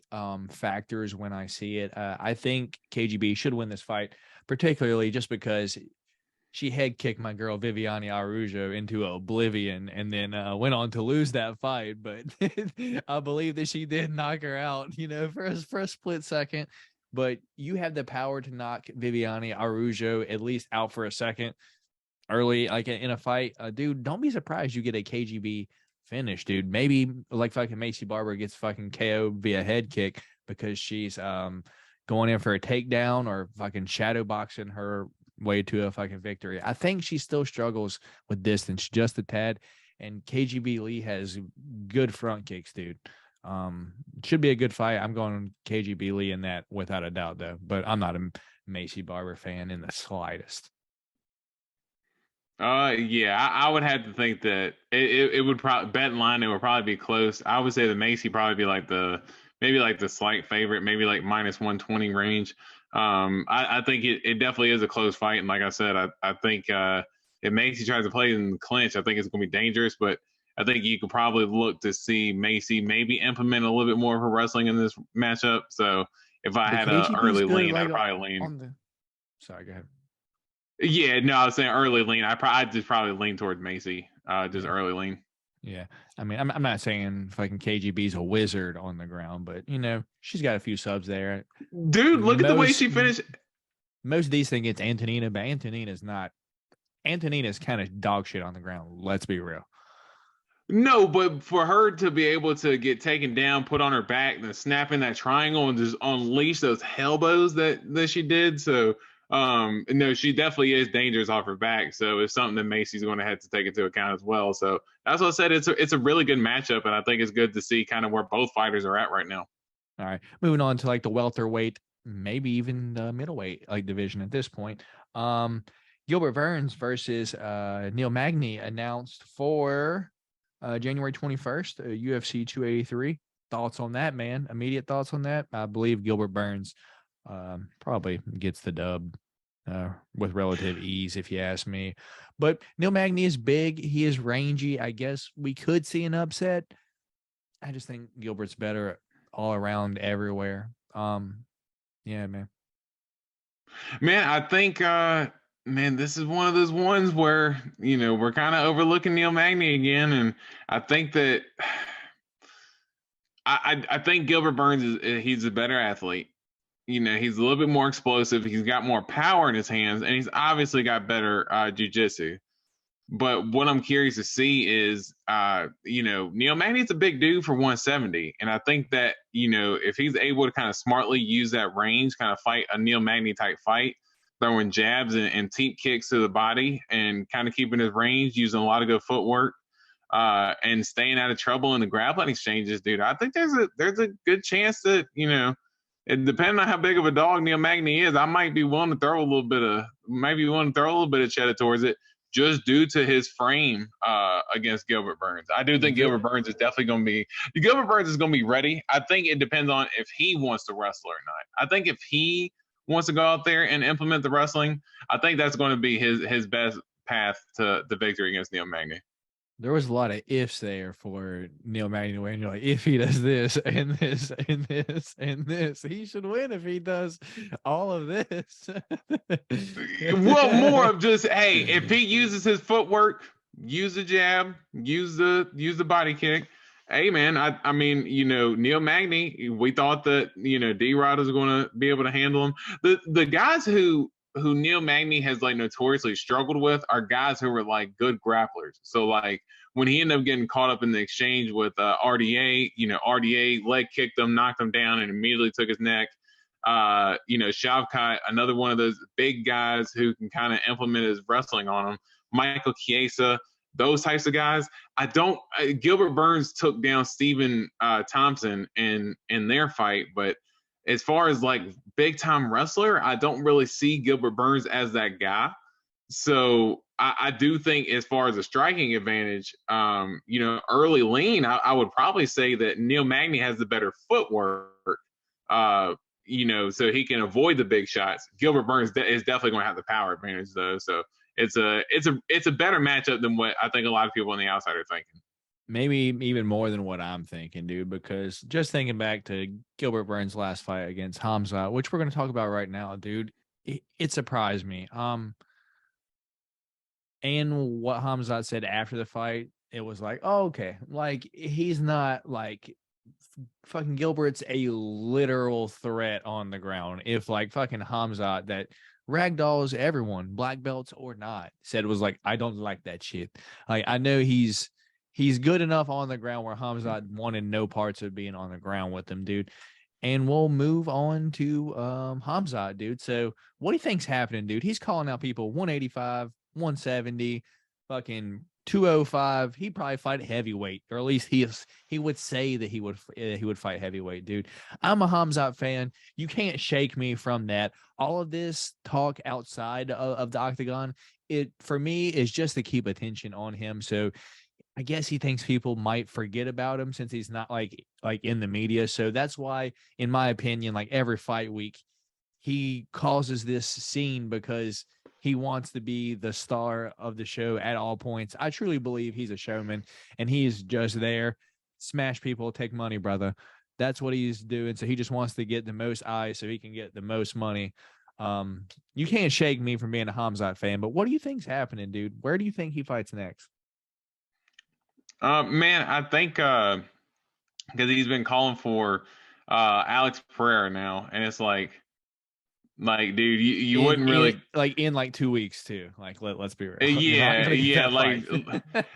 factors when I see it. I think KGB should win this fight, particularly just because she head kicked my girl Viviane Araújo into oblivion and then went on to lose that fight. But I believe that she did knock her out, for a split second. But you have the power to knock Viviane Araújo at least out for a second early, like in a fight. Dude, don't be surprised you get a KGB finish, dude. Maybe like fucking Macy Barber gets fucking KO via head kick because she's going in for a takedown or fucking shadow boxing her way to a fucking victory. I think she still struggles with distance just a tad, and KGB Lee has good front kicks, dude. Should be a good fight. I'm going KGB Lee in that without a doubt, though. But I'm not a Macy Barber fan in the slightest. Yeah, I would have to think that it would probably bet line. It would probably be close. I would say the Macy probably be like maybe like the slight favorite, maybe like minus 120 range. I think it definitely is a close fight, and like I said, I think if Macy tries to play in the clinch, I think it's going to be dangerous. But I think you could probably look to see Macy maybe implement a little bit more of her wrestling in this matchup. So if I had an early lean, I'd probably lean. Sorry, go ahead. Yeah, no, I was saying early lean. I'd just probably lean towards Macy. Just early lean. Yeah, I mean, I'm not saying fucking KGB's a wizard on the ground, but she's got a few subs there. Dude, look at the way she finished. Most decent against Antonina, but Antonina's not. Antonina's kind of dog shit on the ground. Let's be real. No, but for her to be able to get taken down, put on her back, and then snap in that triangle and just unleash those elbows that she did. So no, she definitely is dangerous off her back. So it's something that Macy's going to have to take into account as well. So that's what I said. It's a really good matchup, and I think it's good to see kind of where both fighters are at right now. All right, moving on to like the welterweight, maybe even the middleweight like division at this point. Gilbert Burns versus Neil Magny announced for January 21st, UFC 283. Thoughts on that, man? Immediate thoughts on that? I believe Gilbert Burns probably gets the dub with relative ease, if you ask me. But Neil Magny is big. He is rangy. I guess we could see an upset. I just think Gilbert's better all around everywhere. Yeah, man. Man, I think man, this is one of those ones where, we're kind of overlooking Neil Magny again. And I think that I think Gilbert Burns he's a better athlete. He's a little bit more explosive. He's got more power in his hands, and he's obviously got better jujitsu. But what I'm curious to see is, Neil Magny's a big dude for 170. And I think that, if he's able to kind of smartly use that range, kind of fight a Neil Magny type fight, throwing jabs and teep kicks to the body and kind of keeping his range, using a lot of good footwork, and staying out of trouble in the grappling exchanges, dude, I think there's a good chance that, and depending on how big of a dog Neil Magny is, I might be willing to throw a little bit of cheddar towards it, just due to his frame against Gilbert Burns. I do think Gilbert Burns is definitely going to be ready. I think it depends on if he wants to wrestle or not. I think if he wants to go out there and implement the wrestling, I think that's going to be his best path to the victory against Neil Magny. There was a lot of ifs there for Neil Magny to win. You're like, if he does this and this and this and this, he should win if he does all of this. Well, more of just, hey, if he uses his footwork, use the jab, use the body kick. Hey, man, I mean, Neil Magny, we thought that, D-Rod was going to be able to handle him. The guys who Neil Magny has like notoriously struggled with are guys who were like good grapplers. So like when he ended up getting caught up in the exchange with RDA, RDA leg kicked him, knocked him down, and immediately took his neck. Shavkat, another one of those big guys who can kind of implement his wrestling on him. Michael Chiesa, those types of guys. Gilbert Burns took down Stephen Thompson in their fight, but as far as like big time wrestler, I don't really see Gilbert Burns as that guy. So I do think as far as a striking advantage, early lean, I would probably say that Neil Magny has the better footwork, so he can avoid the big shots. Gilbert Burns is definitely going to have the power advantage though. So it's a better matchup than what I think a lot of people on the outside are thinking. Maybe even more than what I'm thinking, dude, because just thinking back to Gilbert Burns' last fight against Hamza, which we're going to talk about right now, dude, it surprised me. And what Hamza said after the fight, it was like, oh, okay, like he's not like fucking Gilbert's a literal threat on the ground. If like fucking Hamza that ragdolls everyone, black belts or not, said it was like, I don't like that shit. Like I know he's good enough on the ground where Hamza wanted no parts of being on the ground with him, dude. And we'll move on to Hamza, dude. So what do you think's happening, dude? He's calling out people 185, 170, fucking 205. He'd probably fight heavyweight, or at least he would say that he would fight heavyweight, dude. I'm a Hamza fan. You can't shake me from that. All of this talk outside of the octagon, it for me is just to keep attention on him. So I guess he thinks people might forget about him since he's not like in the media. So that's why, in my opinion, like every fight week, he causes this scene because he wants to be the star of the show at all points. I truly believe he's a showman and he's just there. Smash people, take money, brother. That's what he's doing. So he just wants to get the most eyes so he can get the most money. You can't shake me from being a Hamzat fan, but what do you think's happening, dude? Where do you think he fights next? Man, I think because he's been calling for Alex Pereira now, and it's like, dude, you wouldn't really in like 2 weeks too. Like let's be real. Yeah,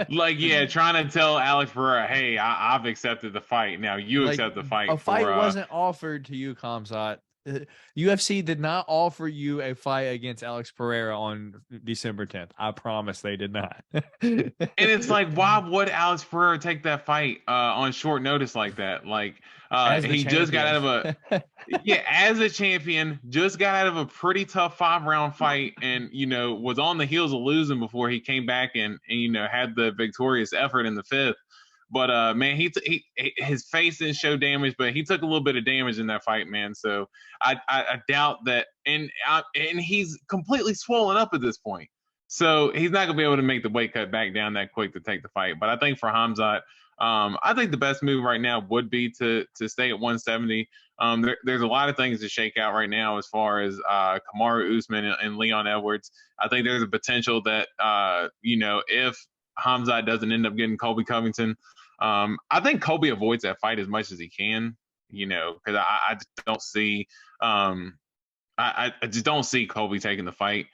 like trying to tell Alex Pereira, hey, I've accepted the fight. Now you accept the fight. A fight wasn't offered to you, Kamzat. UFC did not offer you a fight against Alex Pereira on December 10th. I promise they did not. And it's like, why would Alex Pereira take that fight on short notice like that? Like he just got out of a as a champion, just got out of a pretty tough 5-round fight, and was on the heels of losing before he came back and had the victorious effort in the 5th. But man, his face didn't show damage, but he took a little bit of damage in that fight, man. So I doubt that, and he's completely swollen up at this point. So he's not gonna be able to make the weight cut back down that quick to take the fight. But I think for Hamzat, I think the best move right now would be to stay at 170. There's a lot of things to shake out right now as far as Kamaru Usman and Leon Edwards. I think there's a potential that if Hamzat doesn't end up getting Colby Covington, I think Colby avoids that fight as much as he can. Because I just don't see I just don't see Colby taking the fight.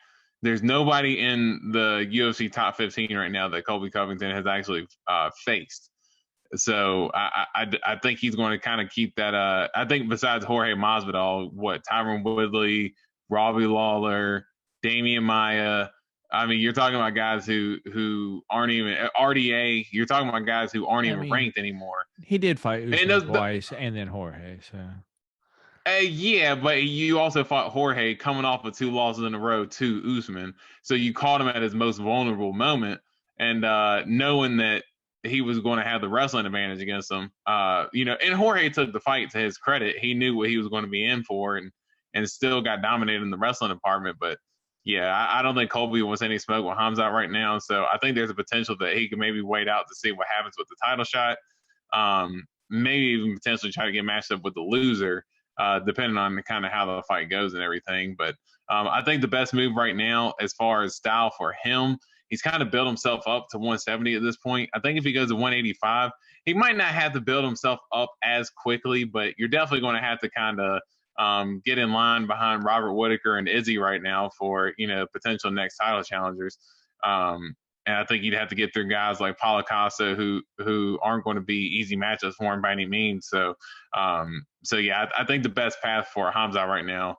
There's nobody in the UFC top 15 right now that Colby Covington has actually faced. So I think he's going to kind of keep that. I think besides Jorge Masvidal, Tyron Woodley, Robbie Lawler, Damian Maia. I mean, you're talking about guys who aren't even RDA. You're talking about guys who aren't even ranked anymore. He did fight Usman twice, and then Jorge. So. Yeah, but you also fought Jorge coming off of 2 losses in a row to Usman. So you caught him at his most vulnerable moment. And knowing that he was going to have the wrestling advantage against him, and Jorge took the fight to his credit. He knew what he was going to be in for and still got dominated in the wrestling department. But yeah, I don't think Colby wants any smoke with Hamzat right now. So I think there's a potential that he can maybe wait out to see what happens with the title shot. Maybe even potentially try to get matched up with the loser. Depending on kind of how the fight goes and everything. But I think the best move right now, as far as style for him, he's kind of built himself up to 170 at this point. I think if he goes to 185, he might not have to build himself up as quickly, but you're definitely going to have to kind of get in line behind Robert Whittaker and Izzy right now for, potential next title challengers. And I think you'd have to get through guys like Paulo Costa who aren't going to be easy matchups for him by any means. So yeah, I think the best path for Hamzat right now,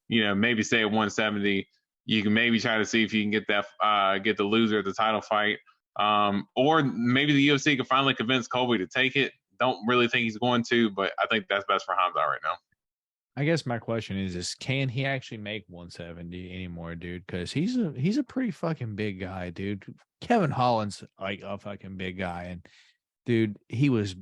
maybe stay at 170. You can maybe try to see if you can get the loser of the title fight. Or maybe the UFC can finally convince Colby to take it. Don't really think he's going to, but I think that's best for Hamzat right now. I guess my question is can he actually make 170 anymore, dude? Because he's a pretty fucking big guy, dude. Kevin Holland's like a fucking big guy, and dude, he was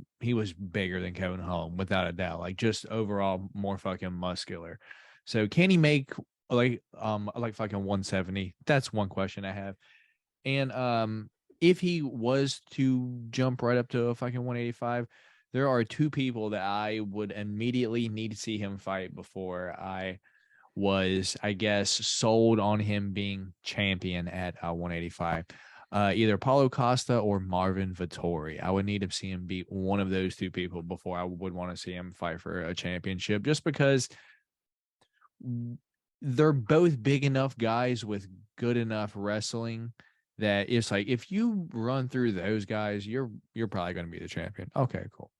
bigger than Kevin Holland without a doubt. Like just overall more fucking muscular. So can he make like fucking 170? That's one question I have. And if he was to jump right up to a fucking 185. There are 2 people that I would immediately need to see him fight before I was, I guess, sold on him being champion at 185. Either Paulo Costa or Marvin Vettori. I would need to see him beat one of those 2 people before I would want to see him fight for a championship, just because they're both big enough guys with good enough wrestling that it's like if you run through those guys, you're probably going to be the champion. Okay, cool.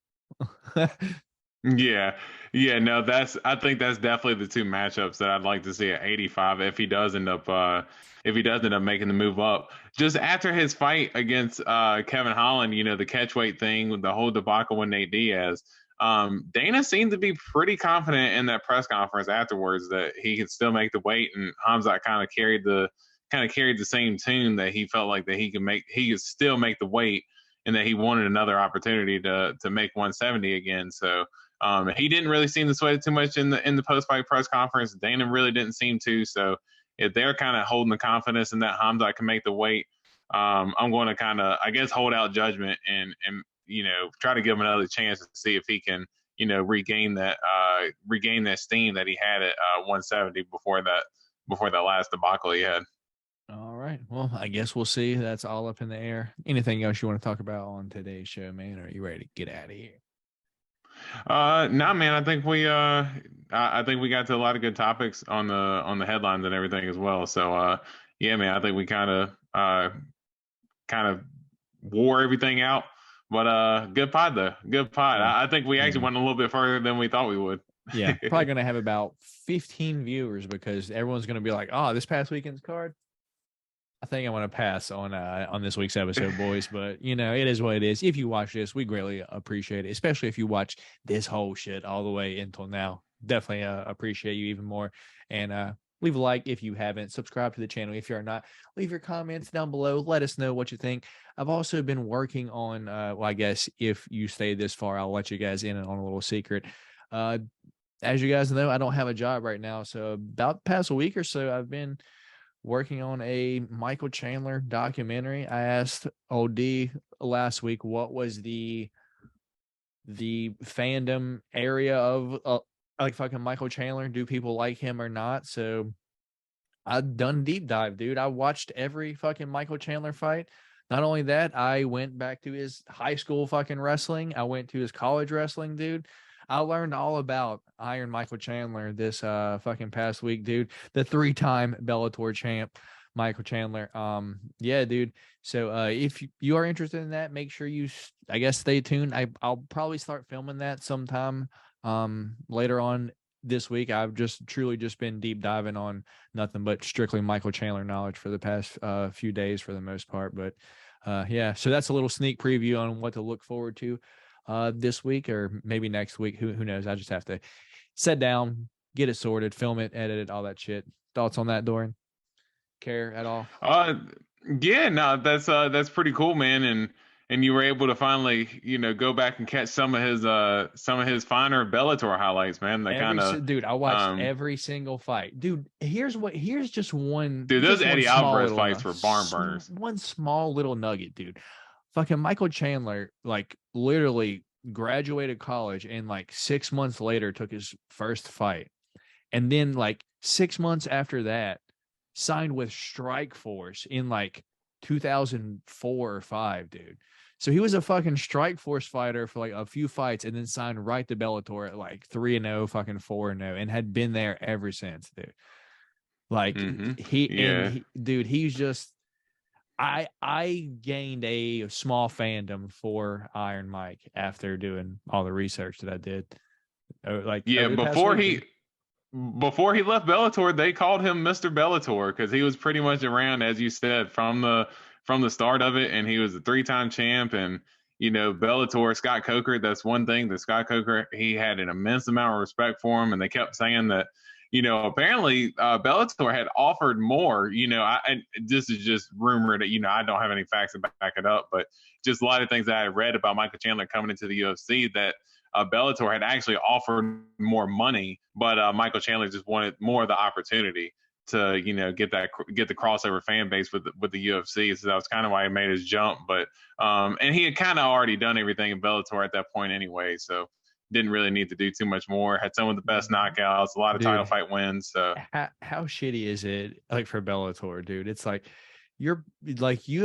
Yeah. No, I think that's definitely the 2 matchups that I'd like to see at 85 if he does end up making the move up. Just after his fight against Kevin Holland, the catchweight thing with the whole debacle with Nate Diaz, Dana seemed to be pretty confident in that press conference afterwards that he could still make the weight, and Hamzat kind of carried the same tune that he felt like that he could still make the weight, and that he wanted another opportunity to make 170 again. So he didn't really seem to sweat it too much in the post-fight press conference. Dana really didn't seem to. So if they're kind of holding the confidence in that Hamzat can make the weight, I'm going to kind of, I guess, hold out judgment and try to give him another chance to see if he can regain that steam that he had at 170 before that last debacle he had. All right. Well, I guess we'll see. That's all up in the air. Anything else you want to talk about on today's show, man? Or are you ready to get out of here? Nah, man. I think we got to a lot of good topics on the headlines and everything as well. So yeah, man. I think we kind of wore everything out. But good pod though. Good pod. Yeah. I think we actually went a little bit further than we thought we would. Yeah, probably gonna have about 15 viewers because everyone's gonna be like, "Oh, this past weekend's card." I think I'm going to pass on this week's episode, boys. But, it is what it is. If you watch this, we greatly appreciate it, especially if you watch this whole shit all the way until now. Definitely appreciate you even more. And leave a like if you haven't. Subscribe to the channel if you're not. Leave your comments down below. Let us know what you think. I've also been working on, well, I guess if you stay this far, I'll let you guys in on a little secret. As you guys know, I don't have a job right now. So about the past week or so, I've been working on a Michael Chandler documentary. I asked OD last week what was the fandom area of like fucking Michael Chandler. Do people like him or not? So I've done deep dive, dude. I watched every fucking Michael Chandler fight. Not only that, I went back to his high school fucking wrestling. I went to his college wrestling, dude. I learned all about Iron Michael Chandler this fucking past week, dude. The 3-time Bellator champ, Michael Chandler. Yeah, dude. So if you are interested in that, make sure you I guess stay tuned. I'll probably start filming that sometime later on this week. I've just truly just been deep diving on nothing but strictly Michael Chandler knowledge for the past few days for the most part. But yeah, so that's a little sneak preview on what to look forward to this week or maybe next week. Who knows? I just have to sit down, get it sorted, film it, edit it, all that shit. Thoughts on that, Dorian? Care at all? Yeah, no, that's pretty cool, man. And you were able to finally, go back and catch some of his finer Bellator highlights, man. They kind of, dude, I watched every single fight. Dude, here's just one. Dude, those Eddie Alvarez fights were barn burners. One small little nugget, dude. Fucking Michael Chandler, like literally graduated college and like 6 months later took his first fight. And then like 6 months after that, signed with Strikeforce in like 2004 or 5, dude. So he was a fucking Strikeforce fighter for like a few fights and then signed right to Bellator at like 3-0, fucking 4-0, and had been there ever since, dude. Like dude, he's just I gained a small fandom for Iron Mike after doing all the research that I did. Before he left Bellator, they called him Mr. Bellator because he was pretty much around, as you said, from the start of it, and he was a 3-time champ. And Bellator, Scott Coker, that's one thing that Scott Coker, he had an immense amount of respect for him, and they kept saying that apparently Bellator had offered more. And this is just rumor that I don't have any facts to back it up, but just a lot of things that I read about Michael Chandler coming into the UFC that Bellator had actually offered more money, but Michael Chandler just wanted more of the opportunity to get the crossover fan base with the UFC. So that was kind of why he made his jump. But and he had kind of already done everything in Bellator at that point anyway, so didn't really need to do too much more. Had some of the best knockouts, a lot of title fight wins. So how shitty is it like for Bellator, dude? It's like you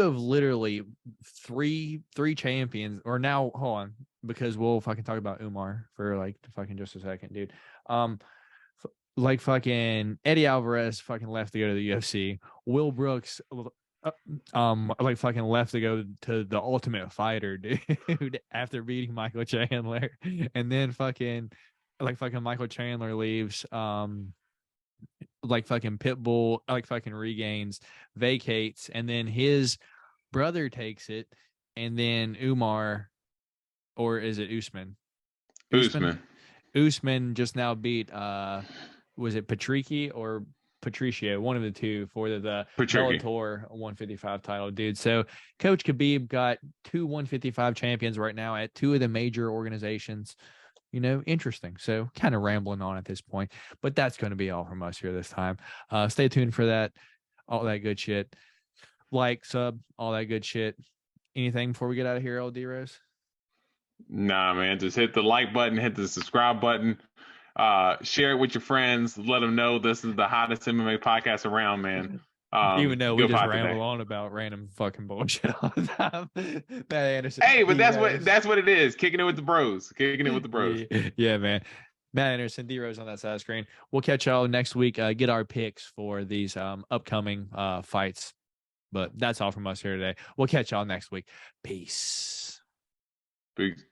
have literally three champions, or now hold on, because we'll fucking talk about Umar for like fucking just a second, dude. Like fucking Eddie Alvarez fucking left to go to the UFC. Will Brooks like fucking left to go to the Ultimate Fighter, dude, after beating Michael Chandler. And then fucking Michael Chandler leaves, like fucking Pitbull like fucking regains, vacates, and then his brother takes it, and then Umar, or is it Usman? Usman just now beat was it Patricky or Patricio, one of the two, for the Bellator 155 title, dude. So Coach Khabib got 2 155 champions right now at 2 of the major organizations. Interesting. So kind of rambling on at this point, but that's going to be all from us here this time. Stay tuned for that. All that good shit. Like, sub, all that good shit. Anything before we get out of here, LD Rose? Nah, man. Just hit the like button, hit the subscribe button. Share it with your friends. Let them know this is the hottest MMA podcast around, man. Even though we just ramble on about random fucking bullshit all the time. Matt Anderson. Hey, but that's what it is. Kicking it with the bros. Yeah, man. Matt Anderson, D Rose on that side of the screen. We'll catch y'all next week. Get our picks for these upcoming fights. But that's all from us here today. We'll catch y'all next week. Peace. Peace.